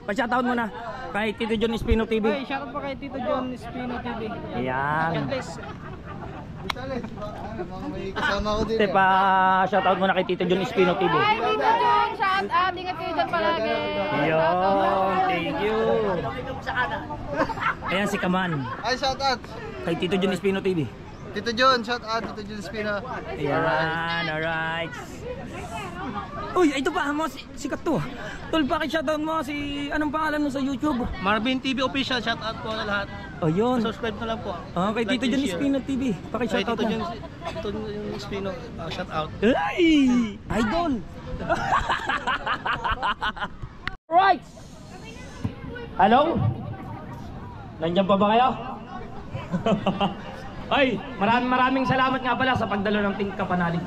pa-shoutout mo na kay Tito John Espino TV. Hey, shoutout pa kay Tito John Espino TV. Ayan. May kasama ko din. Pa-shoutout mo na kay Tito John Espino TV. Hi, Tito John! Shout out! Ingat kayo dyan palagi! Ayun, thank you. Ayan si Kaman. Ay, shoutout. Kay Tito John Espino TV. Tito John, shout out Tito John Spino. Ayan, alright. Uy, ito pa, sikat to. Tol, bakit shoutout mo si, anong pangalan mo sa YouTube? Marvin TV Official, shout out po na lahat. Ayun. Subscribe na lang po. Okay, Like Tito and John share. Spino TV. Bakit Kay shoutout Tito mo? John, Tito John Spino, shout out. Ay! Idol! Right! Hello? Nandiyan pa ba kayo? Ay, maraming salamat nga pala sa pagdalo ng Team Kapanalig.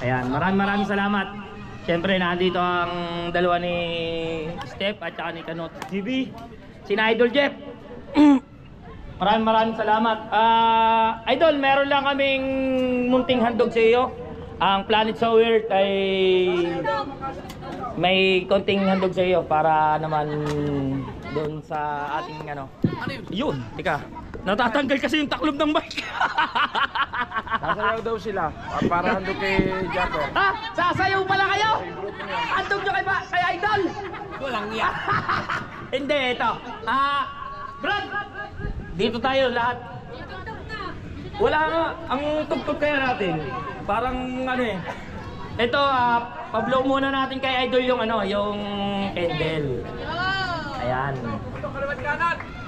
Ayan, maraming salamat. Siyempre, nandito ang dalawa ni Steph at saka ni Kanot TV. Sina Idol Jeff. Maraming salamat. Idol, meron lang kaming munting handog sa iyo. Ang Planet So Weird ay may konting handog sa iyo para naman doon sa ating ano. Yun, tika. Natatanggal kasi yung taklob ng bike. Sasayaw daw sila para handog kay Jaco. Sasayaw pala kayo? Handog nyo kay Idol? Walang yan. Hindi, ito. Brad, dito tayo lahat. Wala nga, ang tugtog kaya natin. Parang ano eh. Ito, pa-blow muna natin kay Idol yung ano, yung candle. Ayan.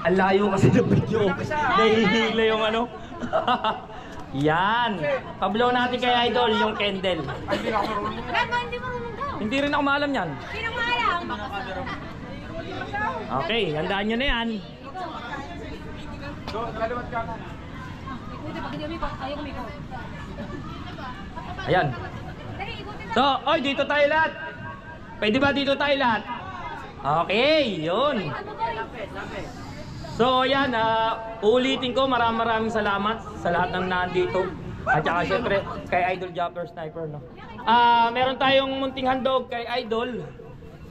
Ang layo kasi ng video. Nahihila yung ano. Yan. Pa-blow natin kay Idol yung candle. Hindi marunong daw. Hindi rin ako maalam yan. Sino maalam? Okay, handaan nyo na yan. Kaliwat ka na. Ayan. So, oy, dito tayo lahat. Pwede ba dito tayo lahat? Okay, yun. So, ayan, ulitin ko, maraming salamat sa lahat ng nandito. At saka syempre, kay Idol Jumper Sniper, no? Meron tayong munting handog kay Idol.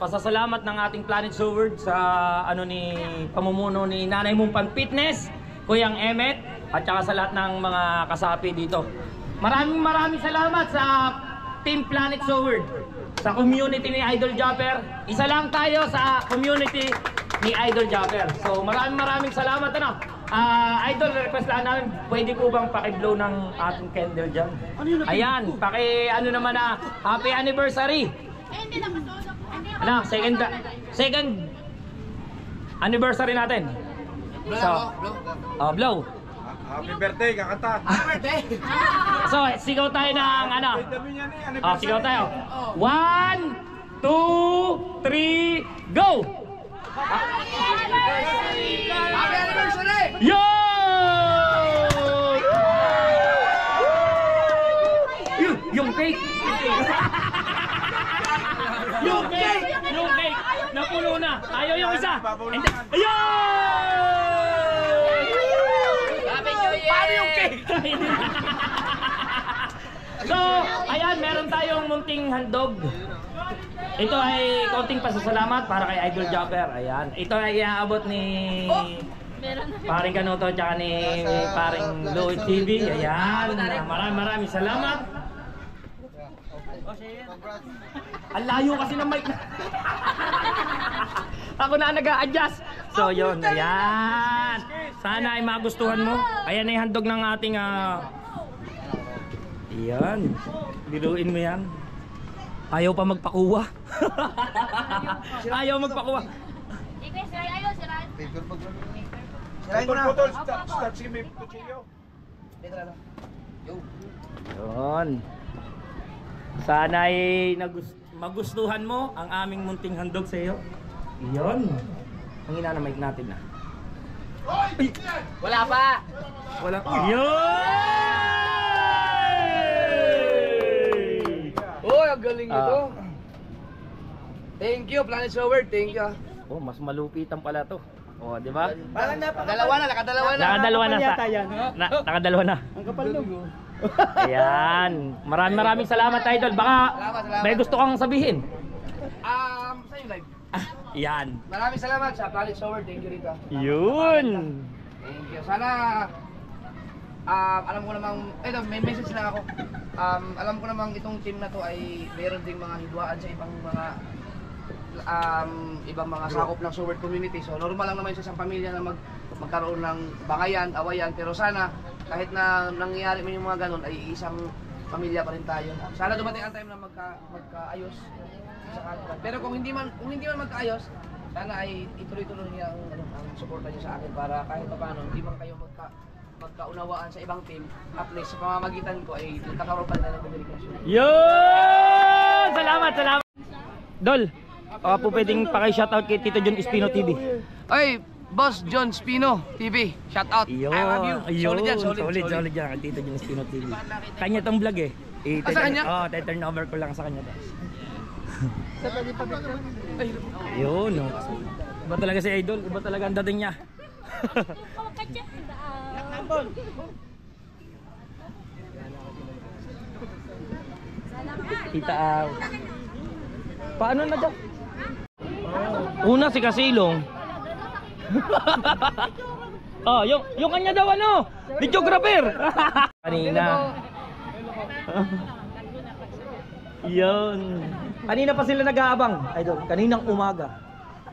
Pasasalamat ng ating Planet So Weird sa ano ni pamumuno ni Nanay Mumpan Fitness, Kuyang Emmet, at saka sa lahat ng mga kasapi dito. Maraming salamat sa Team Planet So Weird, sa community ni Idol Jumper. Isa lang tayo sa community ni Idol Jumper. So maraming salamat ano. Idol, request lang namin, pwede po bang paki-blow ng ating candle dyan? Ayan, ano naman na happy anniversary. Ano, second anniversary natin. So, blow. Happy birthday, kakanta. So, sigaw tayo ng ano. Sigaw tayo. 1, 2, 3, go! Happy anniversary! Yo! Yung cake! Yung cake! Napuno na! Ayaw yung isa! Ayun! Paano yung cake? So, ayan, meron tayong munting handog. Ito ay konting pasasalamat para kay Idol Jumper. Ayan. Ito ay iaabot ni paring Kanoto at saka ni paring Lloyd TV. Ayan. Maraming salamat. Ang layo kasi ng mic. Ako na nag-a-adjust. So yun, ayan. Sana ay magustuhan mo. Ayan ay handog ng ating ayan. Biruin mo yan. Ayaw pa magpakuha. Ayaw magpakuha. Sirain ko na. Start si may kuchilyo. Yun. Sana ay magustuhan mo ang aming munting handog sa iyo. Yun. Ang ina na mic natin na. Wala pa. Wala. Yun! Uy, ang galing nito. Thank you, Planet So Weird. Thank you. Oh, mas malupitan pala to. Oh, di ba? Nakadalawa na. Nakadalawa na. Nakadalawa na. Ang kapal nung. Ayan. Maraming salamat, Idol. Baka Salamat. may gusto kang sabihin. Sa'yo live. Yan. Maraming salamat sa Planet So Weird. Thank you rito. Yun. Thank you. Sana alam ko namang may message na ako. Alam ko namang itong team na to ay mayroon ding mga hidwaan sa ibang mga sakop ng So Weird community. So normal lang naman sa isang pamilya na magkaroon ng bangayan, awayan, pero sana kahit na nangyayari man yung mga ganun, ay isang pamilya pa rin tayo. Sana dumating ang time na magkaayos sa kanila. Pero kung hindi man magkaayos, sana ay ituloy-tuloy niya ang suporta niyo sa akin para kahit paano hindi man kayo magkaunawaan sa ibang team, at least sa pamamagitan ko ay nagkakaroon pa rin ng komunikasyon. Yun! Salamat! Dol, po pwedeng paki-shoutout kay Tito John Espino TV. Ay, Boss John Espino TV, shoutout. I love you. Solid yan, solid yan kay Tito John Espino TV. Kanya tong vlog eh. Sa kanya? Turn over ko lang sa kanya. Yun, no. Iba talaga si Idol, iba talaga ang dating niya. Tita out. Paano na daw? Una si Kasilong. Oh, yung kanya daw ano? Videographer. Kanina. Yun. Kanina pa sila nag-aabang. Idol, kaninang umaga.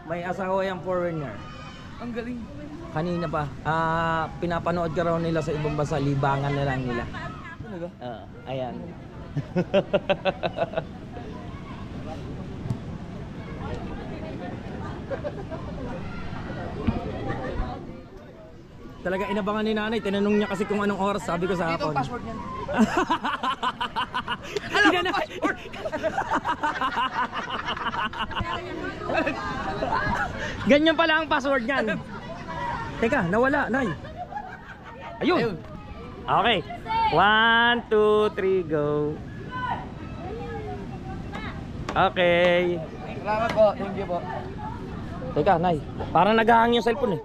May asawa yung foreigner. Ang galing. Kanina pa. Pinapanood ka raw nila sa ibang bansa, libangan na lang nila. Ayan. Talaga inabangan ni nanay, tinanong niya kasi kung anong oras, sabi ko sa hapon. Dito ang password niyan. Alam mo password. Ganyan pala ang password niyan. Teka, nawala, nay. Ayun. Okay. 1, 2, 3, go. Okay. Salamat po, thank you po. Teka, nay. Parang naghahang yung cellphone eh.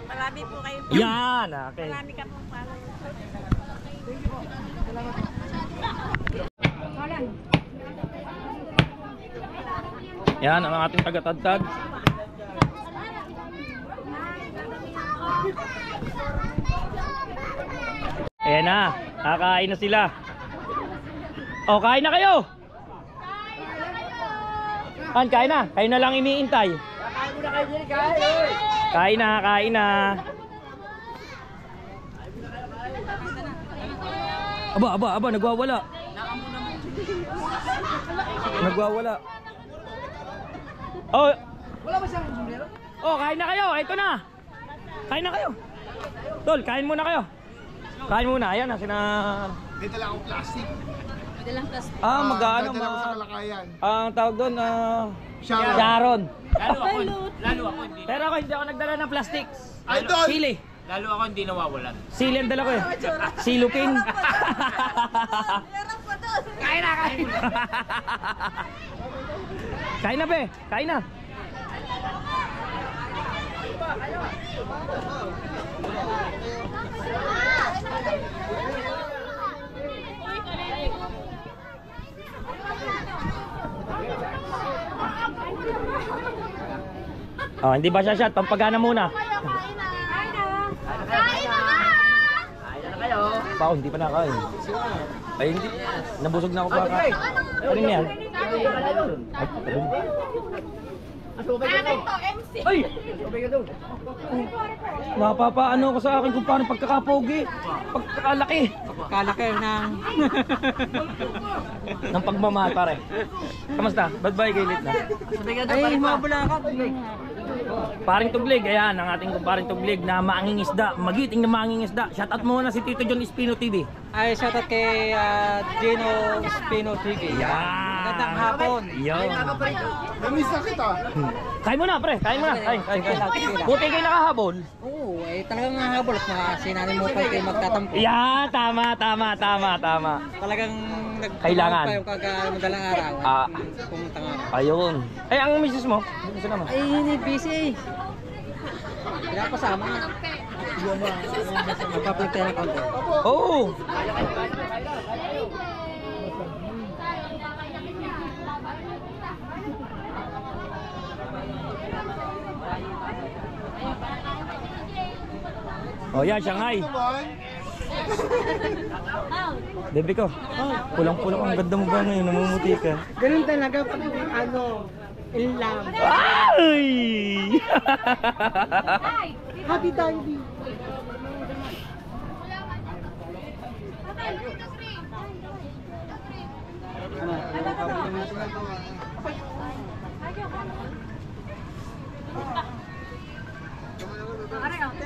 Marami po kayo. Yan, okay. Marami ka pong follow. Yan ang ating taga-tagtag. Ayan na, kakain na sila. O, kain na kayo. Kain na. Kayo na lang iniintay. Kain na. Aba, nagwawala. Oh. Wala ba siyang sombrero? Oh, kain na kayo. Ito na. Kain na kayo. Tol, kain muna kayo. Kain muna. Ayan na, Dito lang akong plastic. mag-ano Dito lang ako sa kalakayan. ang tawag doon, Sharon. Lalo ako hindi. Pero ako hindi ako nagdala ng plastic. Idol! Sili. Lalo ako hindi nawawalan. Sili ang dala ko eh. Silupin. Kain na. Kain na, be. Kain na. Oh, hindi ba siya shot? Pampagana muna. Bao, hindi pa nakain. Ay, hindi. Nabusog na ako pa. Ano yan? Ay! Napapaano ko sa akin kung paano pagkakapogi. Pagkakalaki. Kalaki ng pagmamata rin. Kamusta? Ba't ba ikilit na? Ay, mabula ka. Paring Tuglig, ayan ang ating paring Tuglig na mangingisda, magiting na mangingisda. Shoutout muna si Tito John Espino TV. Ay, shoutout kay Gino Espino TV. Yan. Magandang hapon. Yan. Namiss na kita. Kain muna, pre. Kain muna. Kain. Buti kayo nakahabol. Oo, talagang nahabol at sinanay mo pa kayo magtatampo. Yan, tama. Talagang Kailangan. pa yung madalang araw. Pumunta nga. Ayun. Ay, ang misis mo? Gusto naman. Ay, hindi busy. Pinapasama. Magpapalag tayo ng konti. Oo. Oh, yan, Shanghai. Bebe ko, pulang-pulang ang ganda mo ba ngayon? Namumuti ka. Ganun talaga pag in love. Ay! Happy Tandy.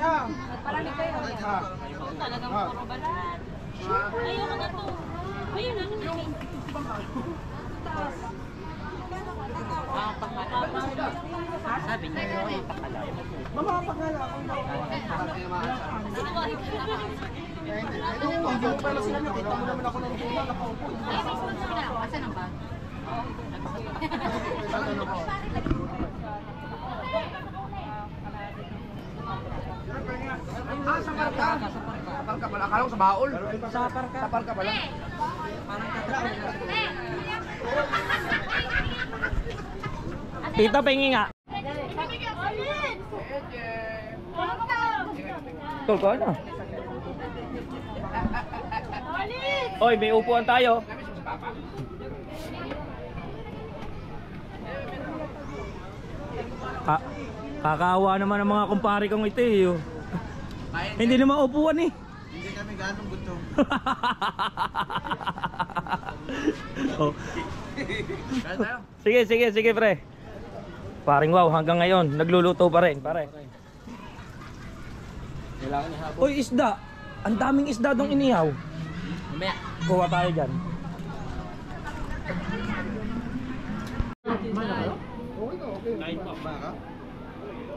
Nagparanig kayo. Talagang puro balat. Ayoko na to. Ayun na. Sabi niya, pakalaw. Mamapakala ako. Yung pala sila, nakita mo naman ako ng tuna, nakaupo. Asan ang bag? Sa parka. Sa parka pala. Akala ko sa baol. Sa parka. Sa parka pala. Tita, pengi nga. Tol ko ano? Oy, may upuan tayo. Kakaawa naman ang mga kumpare kong ito eh. Hindi naman upuan eh. Hindi kami ganong gutom. Oh. Sige pre. Paring wow, hanggang ngayon nagluluto pa rin, pare. Uy, isda. Ang daming isda dong inihaw. Mamaya, kuha tayo dyan.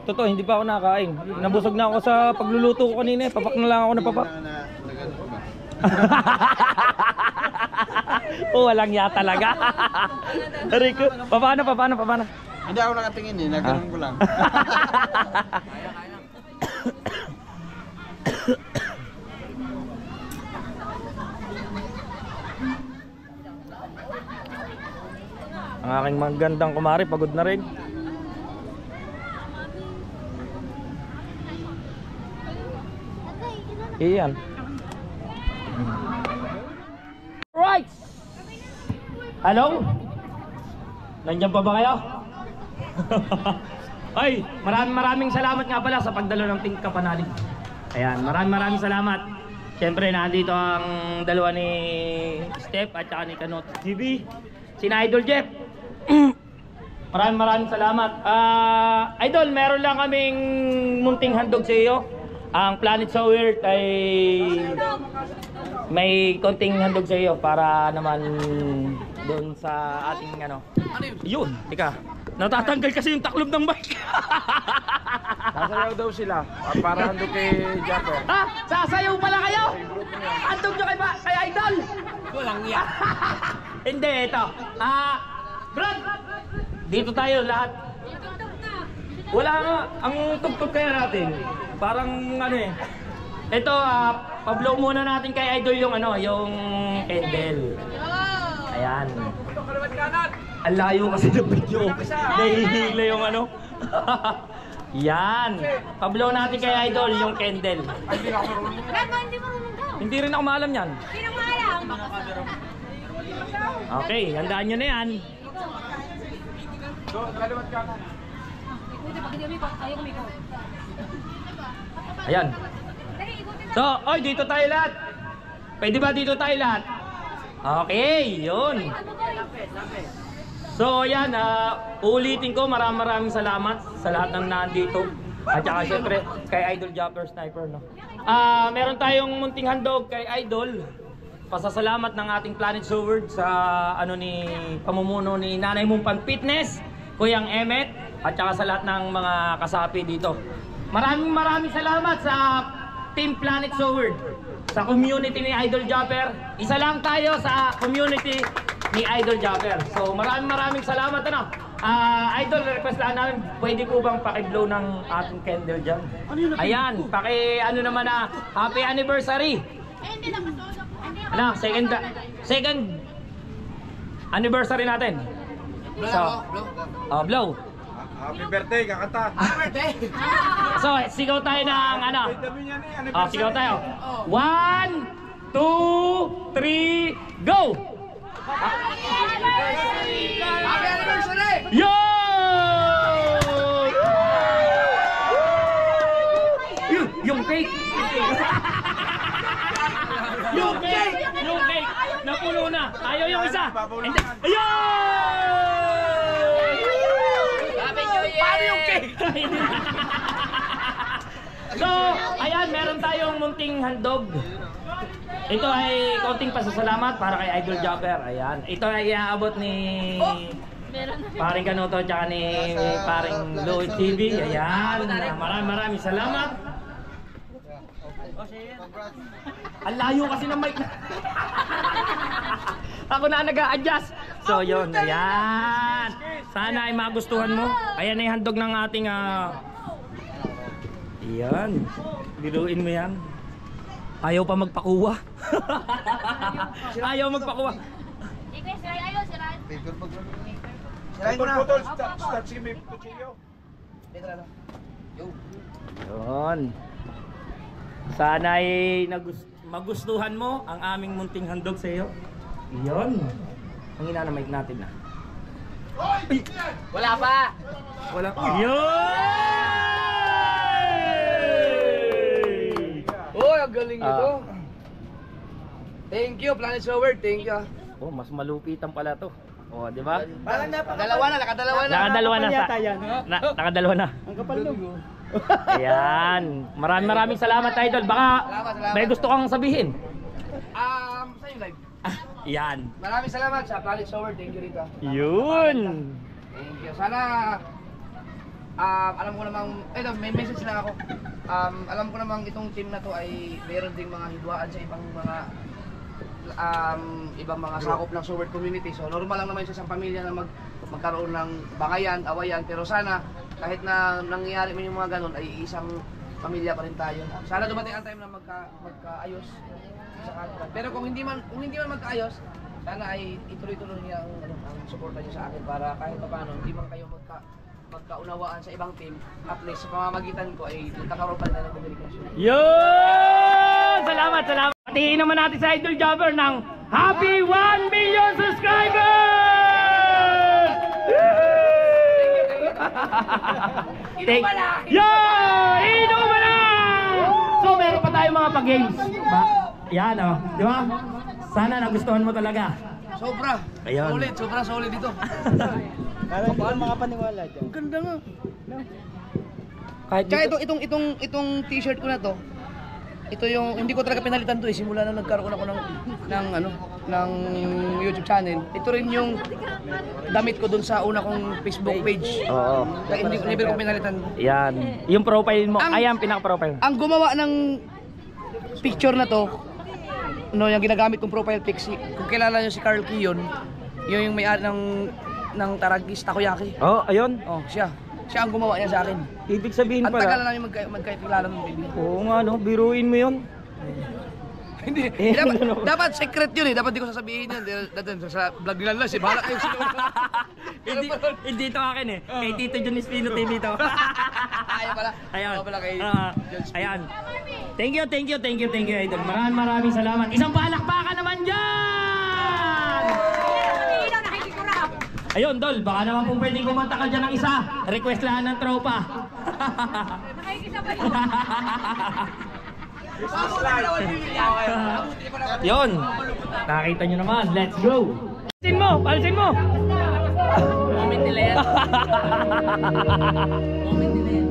Totoo, hindi pa ako nakakain. Nabusog na ako sa pagluluto ko kanina. Papak na lang ako na papak. Oh, walang ya talaga. Rico, paano? Hindi ako nakatingin eh, nagano'n ko lang. Ang aking magandang kumari, pagod na rin. Iyan. Right. Hello? Nandiyan pa ba kayo? Ay, maraming salamat nga pala sa pagdalo ng Team Kapanalig. Ayan, maraming salamat. Siyempre, nandito ang dalawa ni Steph at saka ni Kanot TV. Sina Idol Jeff. Maraming salamat. Idol, meron lang kaming munting handog sa iyo. Ang Planet So Weird ay may konting handog sa iyo para naman doon sa ating ano. Yun, tika. Natatanggal kasi yung taklob ng bike. Sasayaw daw sila para handog kay Japper. Ha? Sasayaw pala kayo? Handog nyo kay Idol? Walang iya. Hindi, ito. Brad, dito tayo lahat. Wala nga, ang tugtog kaya natin. Parang ano eh. Ito, pa-blow muna natin kay Idol yung ano, yung candle. Ayan. Ang layo kasi ng video. Nahihigla yung ano. Yan. Pa-blow natin kay Idol yung candle. Hindi rin ako maalam yan. Sino mo alam? Okay, handaan nyo na yan. Ayan. So, oy, dito tayo lahat. Pwede ba dito tayo lahat? Okay, yun. So, ayan, ulitin ko, maraming salamat sa lahat ng nandito. At saka syempre, kay Idol Japper Sniper, no? Meron tayong munting handog kay Idol. Pasasalamat ng ating Planet So Weird sa ano ni pamumuno ni Nanay Mumpan Fitness, Kuyang Emmet, at saka sa lahat ng mga kasapi dito. Maraming salamat sa Team Planet So Weird, sa community ni Idol Japper. Isa lang tayo sa community ni Idol Japper. So maraming salamat ano. Idol, request lang namin, pwede po bang paki-blow ng ating candle dyan? Ayan, ano naman na happy anniversary. Ano, second anniversary natin. So, blow. Happy birthday, kakanta. Happy birthday! So, sigaw tayo ng ano? Sigaw tayo. 1, 2, 3, go! Happy anniversary! Yo! Yung cake! Yung cake! Yung cake, napuno na. Ayaw yung isa. Ayun! Paano yung cake? So, ayan, meron tayong munting handog. Ito ay konting pasasalamat para kay Idol Jobber. Ayan. Ito ay iaabot ni paring Kanuto at ni paring Lloyd TV. Ayan. Maraming salamat. Ang layo kasi ng mic. Ako na nag-a-adjust. So yun, ayan. Sana ay magustuhan mo. Ayan ay handog ng ating ayan. Biruin mo yan. Ayaw pa magpakuha. Ayaw magpakuha. Sirain ko na. Yun. Sana ay magustuhan mo ang aming munting handog sa iyo. Yun. Ang ina na mic natin na. Wala pa. Wala. Yun! Uy, ang galing nito. Thank you, Planet Shower. Thank you. Oh, mas malupitan pala to. Oh, di ba? Parang nakadalawa na. Nakadalawa na. Nakadalawa na. Ang kapal no. Ayan. Maraming salamat, Idol. Baka Salamat. may gusto kang sabihin. Sa'yo live. Yan. Maraming salamat sa Planet Shower. Thank you rito. Yun. Thank you. Sana alam ko namang may message lang ako. Alam ko namang itong team na to ay mayroon ding mga hidwaan sa ibang mga sakop ng Sword community. So normal lang naman sa isang pamilya na magkaroon ng bangayan, awayan, pero sana kahit na nangyayari man yung mga ganun ay isang pamilya pa rin tayo. Sana dumating ang time na magkaayos sa kanila. Pero kung hindi man magkaayos, sana ay ituloy-tuloy niya ang suporta niyo sa akin para kahit paano hindi man kayo magkaunawaan sa ibang team, at least sa pamamagitan ko ay nagkakaroon pa rin ng komunikasyon. Yun! Salamat! Patiin naman natin sa Idol Jobber ng Happy 1 million subscribers! Inuman na! Yo! Inuman na! So meron pa tayong mga pa-games. Yan o, di ba? Sana nagustuhan mo talaga. Sobra! Ayun. Sobrang solid dito. Parang hindi ko makapaniwala dyan. Ang ganda nga. Kahit Tsaka itong t-shirt ko na to, ito yung hindi ko talaga pinalitan to simula na nagkaroon ako ng YouTube channel. Ito rin yung damit ko dun sa una kong Facebook page. Oo. Kaya hindi never ko pinalitan. Yan. Yung profile mo. Ayan, pinaka-profile. Ang gumawa ng picture na to, yung ginagamit kong profile pic, kung kilala niyo si Carl Kiyon, yung may-ari ng Taragis Takoyaki. Oh, ayun. Oh, siya. Siya ang gumawa niya sa akin. Ibig sabihin Ang tagal pala. na namin magkakilala ng baby. Oo nga no, biruin mo yun. Hindi. Dapat secret yun eh. Dapat di ko sasabihin yan. Sa vlog nila lang. Bahala kayo sino. Hindi ito akin eh. Kay Tito John Espino TV ito. Ayaw pala. Ayan. Ayaw pala kay Ayan. Thank you, Idol. Maraming salamat. Isang palakpakan naman dyan! Ayun, Dol, baka naman kung pwedeng kumanta ka dyan ng isa. Request lang ng tropa. Yun. Nakita nyo naman. Let's go. Palsin mo. Moment nila yan. Moment nila yan.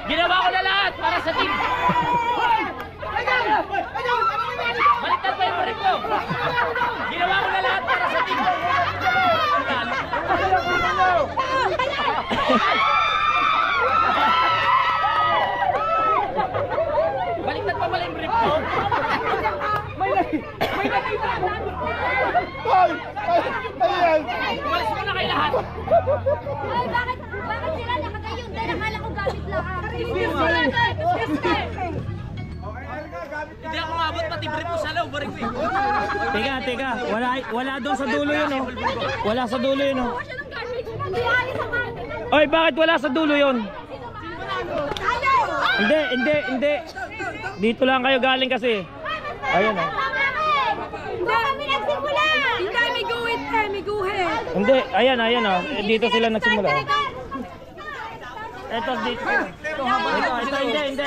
Ginawa ko na lahat para sa team. Baliktad pa yung brief ko. Ginawa ko na lahat para sa team. Baliktad pa pala yung brief ko. May nakita ko. Umalis ko na kayo lahat. Ay, bakit sila nakagayon? Dahil akala ko gamit lang. Hindi ako mabot, pati brief ko sa loob. Teka. Wala doon sa dulo yun, oh. Wala sa dulo yun, oh. Oy, bakit wala sa dulo yun? Hindi. Dito lang kayo galing kasi. Ayun, oh. Hindi kami nagsimula. Hindi, may guhit. Hindi, ayan, oh. Dito sila nagsimula. Ito, dito. Hindi.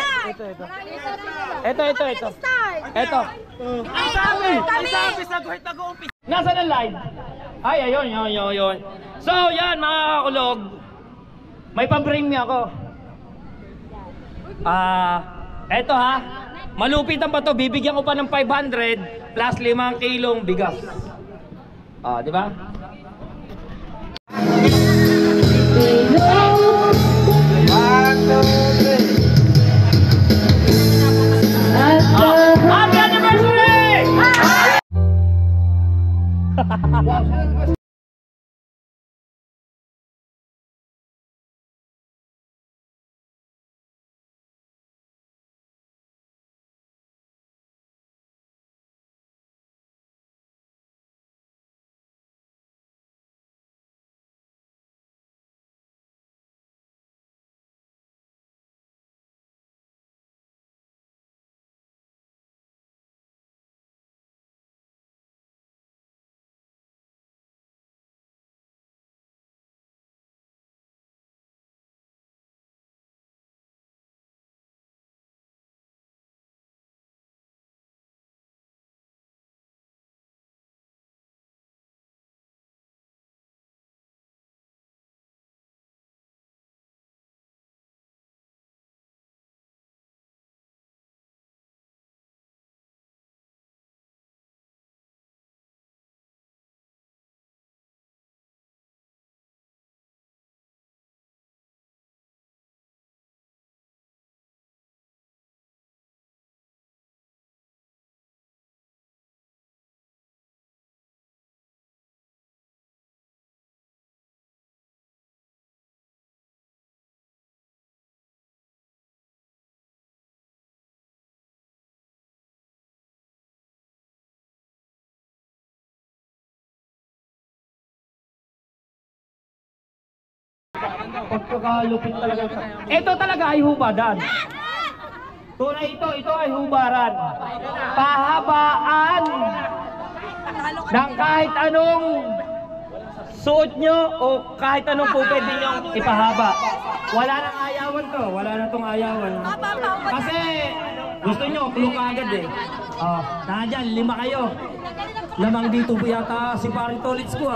Ito. Ang sabi sa guhit nag-uumpis. Nasaan ang live? Ay, ayun. So, yan mga kakulog. May pa-bring me ako. Eto ha. Malupitan pa to. Bibigyan ko pa ng 500 plus 5 kilong bigas. Di ba? Happy anniversary! Pagkakalupit talaga. Ito talaga ay hubadan. Tunay ito ay hubaran. Pahabaan ng kahit anong suot nyo o kahit anong po pwede nyo ipahaba. Wala nang ayawan to. Wala na tong ayawan. Kasi gusto nyo, kluk agad eh. Dyan, 5 kayo. Lamang dito po yata si Paring Tolits ko.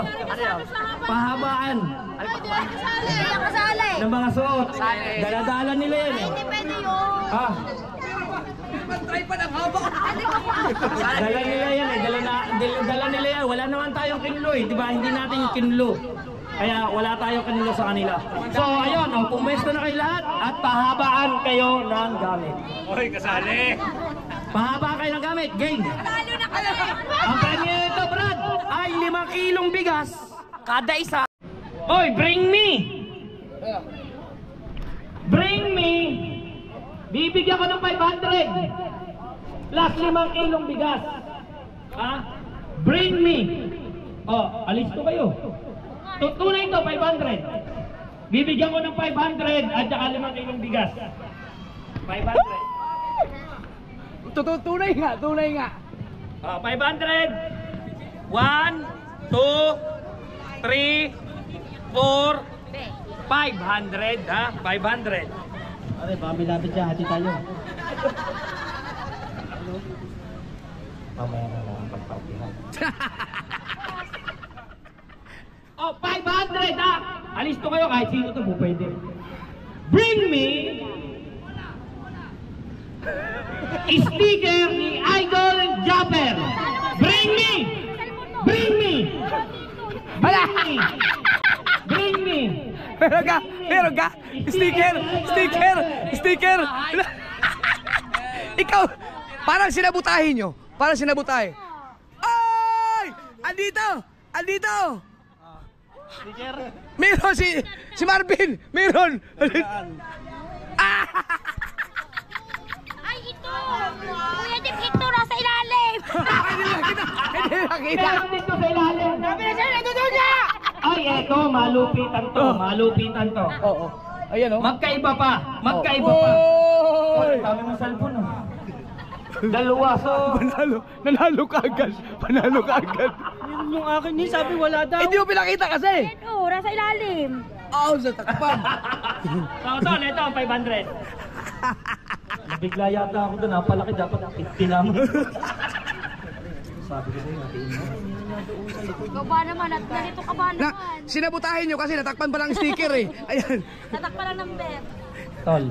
Pahabaan ng mga suot. Daladala nila yan eh. Dala nila yan eh. Dala nila yan. Wala naman tayong kinlo eh. Diba? Hindi natin yung kinlo. Kaya wala tayong kinlo sa kanila. So ayun, pumesto na kayo lahat at pahabaan kayo ng gamit. Oy, kasali! Pahaba kayo ng gamit. Game! Ang premyo nito, Brad, ay 5 kilong bigas kada isa. Oy, bring me! Bring me! Bibigyan ko ng 500 plus 5 kilong bigas. Bring me! Alis ko kayo. Tunay ito, 500. Bibigyan ko ng 500 at saka 5 kilong bigas. 500. Tunay nga. 500. 1, 2, 3, 4, 500 ha? 500. Are, baka may lapit siya, hati tayo. Mamaya na lang pagpartihan. 500 ha? Alis to kayo kahit sino to po pwede. Bring me sticker ni Idol Japper. Bring me! Bring me! Bring me! Bring me! Meron ka! Sticker! Ikaw, parang sinabutahin nyo. Ay! Andito! Meron si Marvin! Meron! Ay, ito! Kuya Jeep, ito nasa ilalim! Hindi nakita! Meron dito sa ilalim. Sabi na siya, ito niya! Ay, eto, malupitan to. Oo. Ayan o. Magkaiba pa. Oy! Dami mong cellphone, oh. Dalawa, so... Nanalo ka agad. Yun yung akin niya, sabi wala daw. Hindi mo pinakita kasi. Ito, nasa ilalim. Sa takpan. Tol, ito ang 500. Nabigla yata ako doon, napalaki dapat tinaman. Sabi ko sa'yo, natin mo. Ikaw ba naman? At ganito ka ba naman? Sinabutahin nyo kasi natakpan pa lang sticker eh. Ayan. Tatakpa lang ng bet. Tol.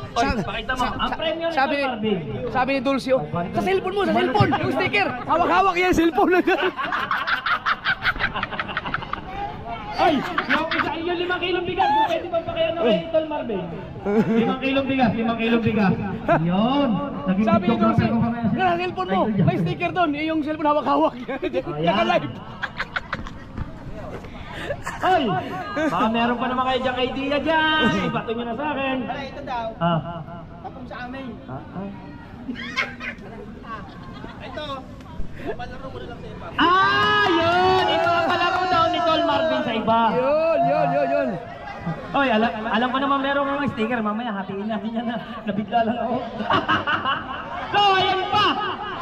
Pakita mo, ang premyo ni Tol Marvin. Sabi ni Dulcio, sa cellphone mo, yung sticker. Hawak-hawak yan, cellphone na dyan. Ay, yung 5 kilong bigas, kung pwede ba pakiyan na kay Tol Marvin? 5 kilong bigas. Yun. Sabi ni Dulcio, sa cellphone mo, may sticker doon. Yung cellphone hawak-hawak yan. Naka-live. Ay! Baka meron pa naman kayo diyang idea dyan! Ibato nyo na sa akin! Ito daw. Tapong sa amin. Ito. Palaro mo na lang sa iba. Yun! Ito ang palaro daw ni Tol Marvin sa iba. Yun. Oy, alam ko naman meron mga sticker. Mamaya hatiin natin yan na. Nabigla lang ako. So, ayan pa!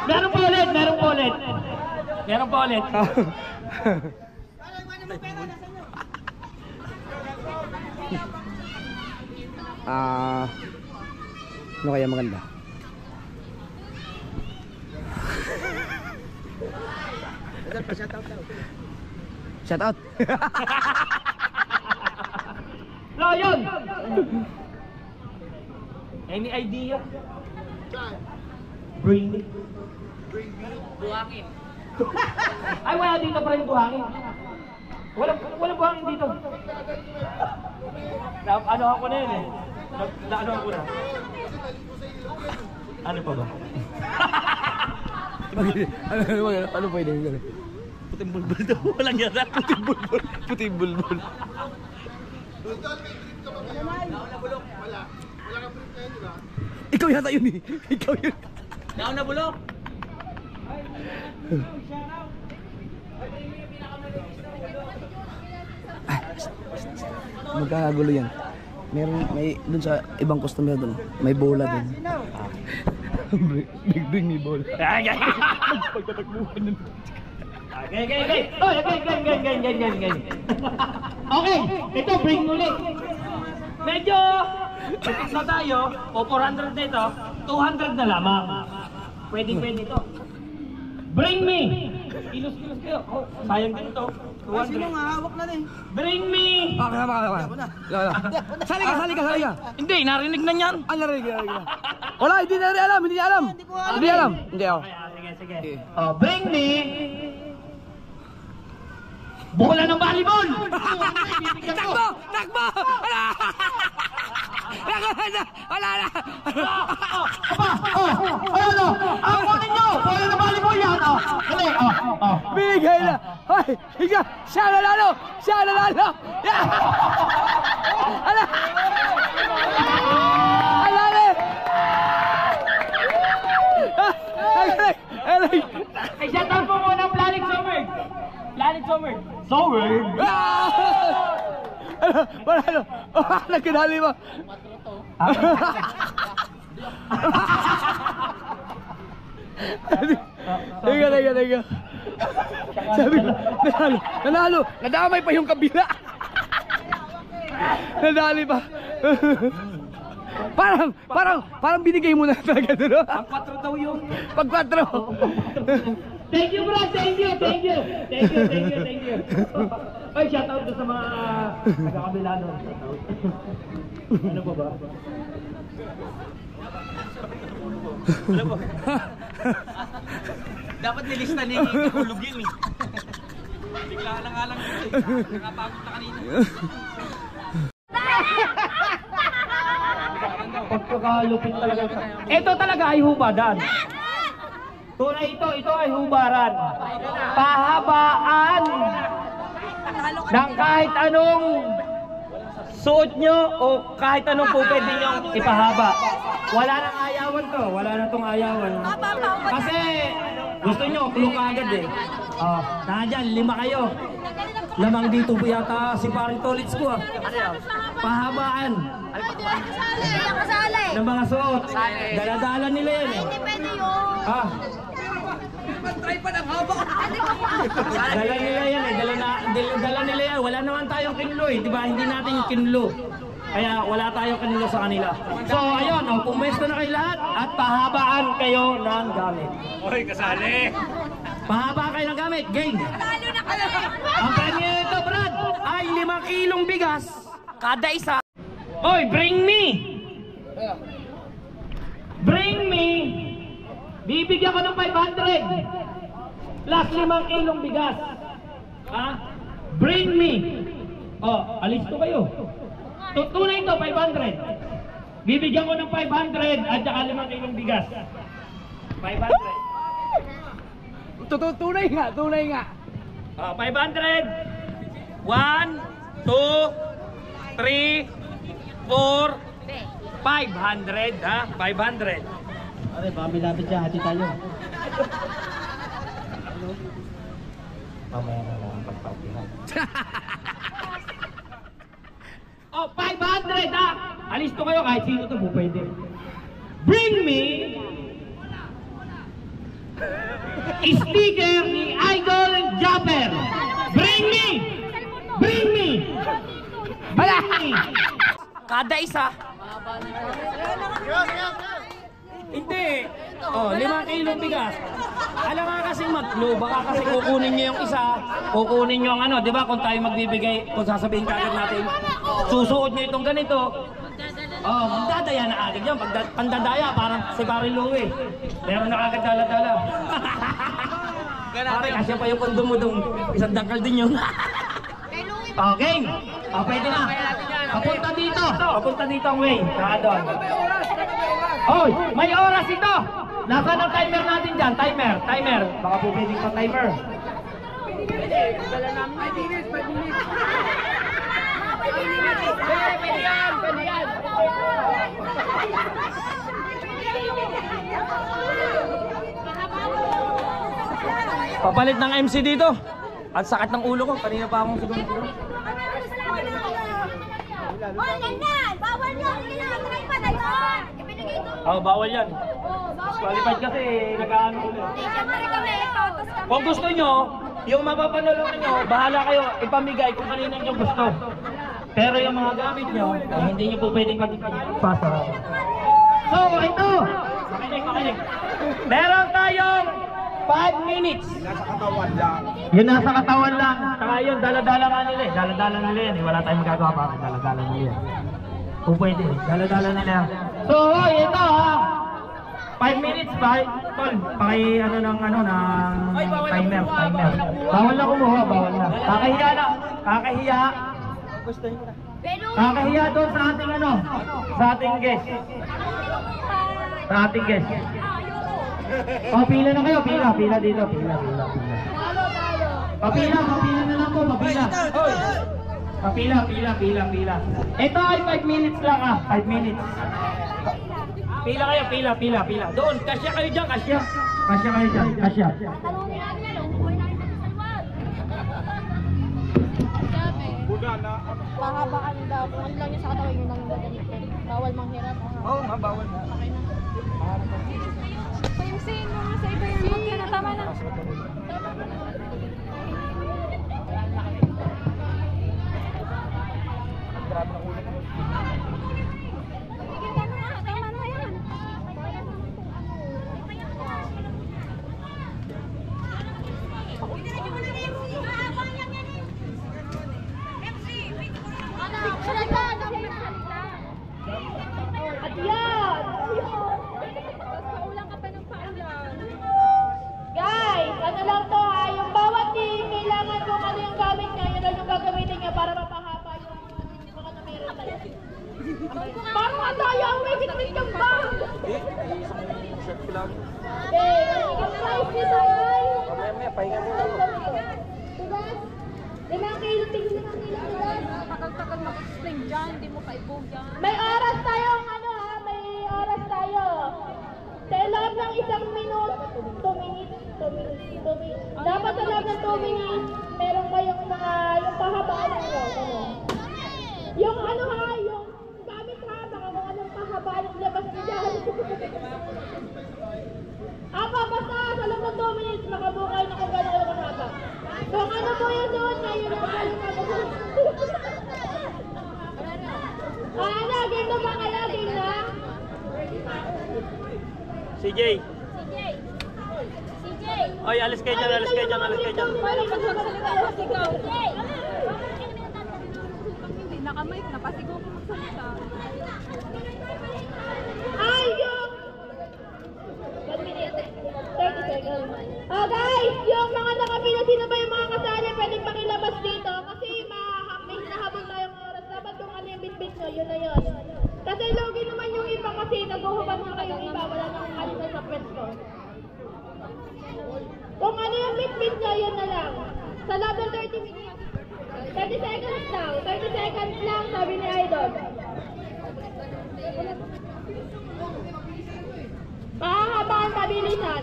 Meron pa ulit. Ano kaya maganda? Shout out. So, yun! Any idea? Bring me. Buhangin. Ay, wala dito pa rin buhangin. Walang buhangin dito. Ano ako na yun eh. Ano ako na. Ano pa ba? Ano pwede? Puting bulbul daw. Walang yata. Puting bulbul. Ikaw yata yun eh. Ikaw yun. Naon na bulok. Magkakagulo yan. May dun sa ibang customer dun. May bola dun. Bring me bola. Pagtatakbuhan nun. Okay. Okay, ito bring ulit. Medyo tipid na tayo. O 400 na ito, 200 na lamang. Pwede ito. Bring me. Kilos kayo. Sayang din ito. 200. Sino nga hawak na din? Bring me. Sali ka. Hindi, narinig na niyan. Narinig na. Wala, hindi alam. Hindi alam. Hindi ako. Sige. Bring me. Bola ng volleyball! Takbo! Wala na! Ano? Ang kunin nyo! Bola ng volleyball yan! Dali! Binigay na! Hoy! Siya nanalo! Ay, shout out po muna Planet Summer! Wala nagkadali mo! Tiga. Sabi ko, nanalo! Nadamay pa yung kabila! Nadali pa! Parang binigay mo na talaga doon. Pag-4 daw yun. Pag-4. Thank you, bro. Thank you. Ay, shout out sa mga nagkakabila doon. Ano pa ba? Alam mo? Dapat nilista ni Kulog yun eh. Bigla lang nga lang ito eh. Nakapagod na kanina. Pagkakalupit talaga. Ito talaga ay hubadan. Tunay ito ay hubaran. Pahabaan ng kahit anong suot nyo o kahit anong po pwede nyo ipahaba. Wala nang ayawan to. Wala na tong ayawan. Kasi gusto nyo, clue ka agad eh. Oh, dyan, 5 kayo. Lamang dito po yata si Paring Tolits ko ah. Pahabaan ng mga suot. Daladala nila yan eh. Hindi pwede yun. Ah. Try pa ng haba. Dala nila yan eh. Dala nila yan. Wala naman tayong kinlo eh. Diba? Hindi natin yung kinlo. Kaya wala tayong kinlo sa kanila. So ayun, pumesto na kayo lahat at pahabaan kayo ng gamit. Oy, kasali! Pahaba kayo ng gamit. Game! Ang premyo nito, Brad, ay 5 kilong bigas kada isa. Oy, bring me! Bring me! Bibigyan ko ng 500 plus 5 kilong bigas. Ha? Bring me! Oh, alis to kayo. Tunay ito, 500. Bibigyan ko ng 500 at saka 5 kilong bigas. 500. Tunay nga. 500. 1, 2, 3, 4, 500 ha? 500. Pare, baka may lapit dyan, hati tayo. Mamaya na lang pagpatihan. Oh, 500 ha! Alisto kayo kahit sino to po pwede. Bring me sticker ni Idol Japper. Bring me! Bring me! Bring me! Kada isa. Hindi. Oh, 5 kilong bigas. Alam nga kasing matlo, baka kasi kukunin nyo yung isa, kukunin nyo ang ano, di ba? Kung tayo magbibigay, kung sasabihin ka agad natin, susuot nyo itong ganito. Oh, magdadaya na agad yan. Pandadaya, parang si Pare Louie. Meron na agad dala-dala. Pare, kasi pa yung kondo mo dong isang dangkal din yun. Okay. Oh, pwede na. Papunta dito. Papunta dito ang way. Saka doon. Oy, may oras ito. Nasaan ang timer natin dyan? Timer. Baka po pwedeng pa timer. Dala namin 5 minutes. Pwede yan. Papalit ng MC dito. At sakit ng ulo ko. Kanina pa akong siguro. Oh, ganyan! Bawal yun! Try pa na yun! Ibinigay ito! Oh, bawal yan. Bawal Qualified kasi nag-ano ulit. Hindi, syempre kami, pautos kami. Kung gusto nyo, yung mapapanalo nyo, bahala kayo ipamigay kung kanina nyo gusto. Pero yung mga gamit nyo, hindi nyo po pwedeng magpasa. So, ito! Makinig. Meron tayong 5 minutes. Nasa katawan lang. Yun nasa katawan lang. Saka yun, dala-dala nga nila eh. Dala-dala nila yan eh. Wala tayong magagawa pa. Dala-dala nila yan. Kung pwede eh. Dala-dala nila yan. So, hoy, ito ha. 5 minutes ba? Tol, paki ano ng timer. Bawal na kumuha, bawal na. Kakahiya na. Kakahiya. Kakahiya doon sa ating sa ating guest. Sa ating guest. Oh, pila na kayo, pila dito, pila. Papila na lang po, papila. Papila. Ito ay 5 minutes lang 5 minutes. Pila kayo, pila. Doon, kasya kayo dyan, kasya. Pahabaan daw. Ano lang yung sa katawan yun lang yung gagamitin. Bawal manghirap. Oo nga, bawal na. Okay na. Yung sing mo sa iba yung book yun. Tama na. dyan, hindi mo paibog yan. May oras tayo, ano ha? May oras tayo. Sa loob ng 1 minute, 2 minutes. Dapat sa loob ng 2 minutes, meron kayong mga, yung pahabaan nyo. Yung ano ha, yung gamit ha, baka kung anong pahabaan ng labas nyo dyan. Basta sa loob ng 2 minutes, makabukay na kung gano'n kayo kahaba. Kung ano mo yung suot na yun ang galing na mo. Ano, game na ba kayo? Game na? CJ. Oy, alis kayo dyan. Paano magsalita ako sigaw? Hindi nakamay, napasigaw ko magsalita. Ay, yung... 1 minute. 30 seconds. Oh guys, yung mga nakapila, sino ba yung mga kasali pwedeng pakilabas dito? Kasi may hinahabol tayong oras. Dapat kung ano yung bit-bit nyo, yun na yun. Kasi logi naman yung iba kasi naghuhubad na kayong iba. Wala nang kanina sa pwesto. Kung ano yung bit-bit nyo, yun na lang. Sa loob ng 30 minutes. 30 seconds lang. 30 seconds lang, sabi ni Idol. Pahahabaan, pabilisan.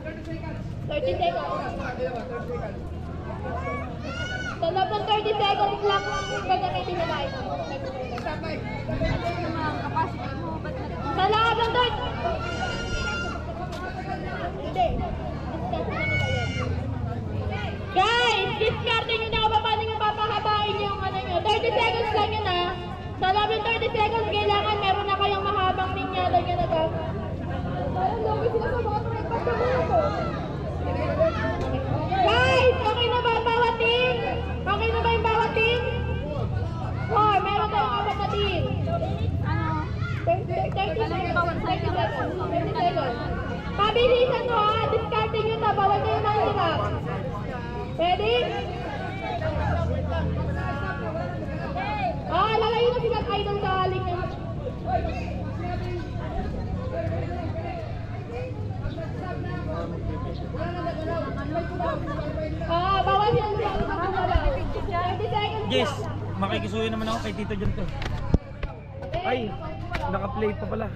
30 seconds. Sa loob ng 30 seconds lang gagamitin na tayo. Sa loob ng 30... Hindi. Guys, discardin nyo na kung paano nyo papahabain yung ano nyo. 30 seconds lang yun ha. Sa loob ng 30 seconds, kailangan meron na kayong mahabang linyado nyo na ba? Guys, okay na ba ang bawat team? Okay na ba yung bawat team? Oh, meron tayong apat na team. 30 seconds. Pabilisan mo ha, discarding nyo na, bawal kayo mahirap. Ready? Lalayo na sila Idol sa haling na. Bawal yan siya. 30 seconds. Yes, makikisuyo naman ako kay Tito John to. Ay, naka-play pa pala.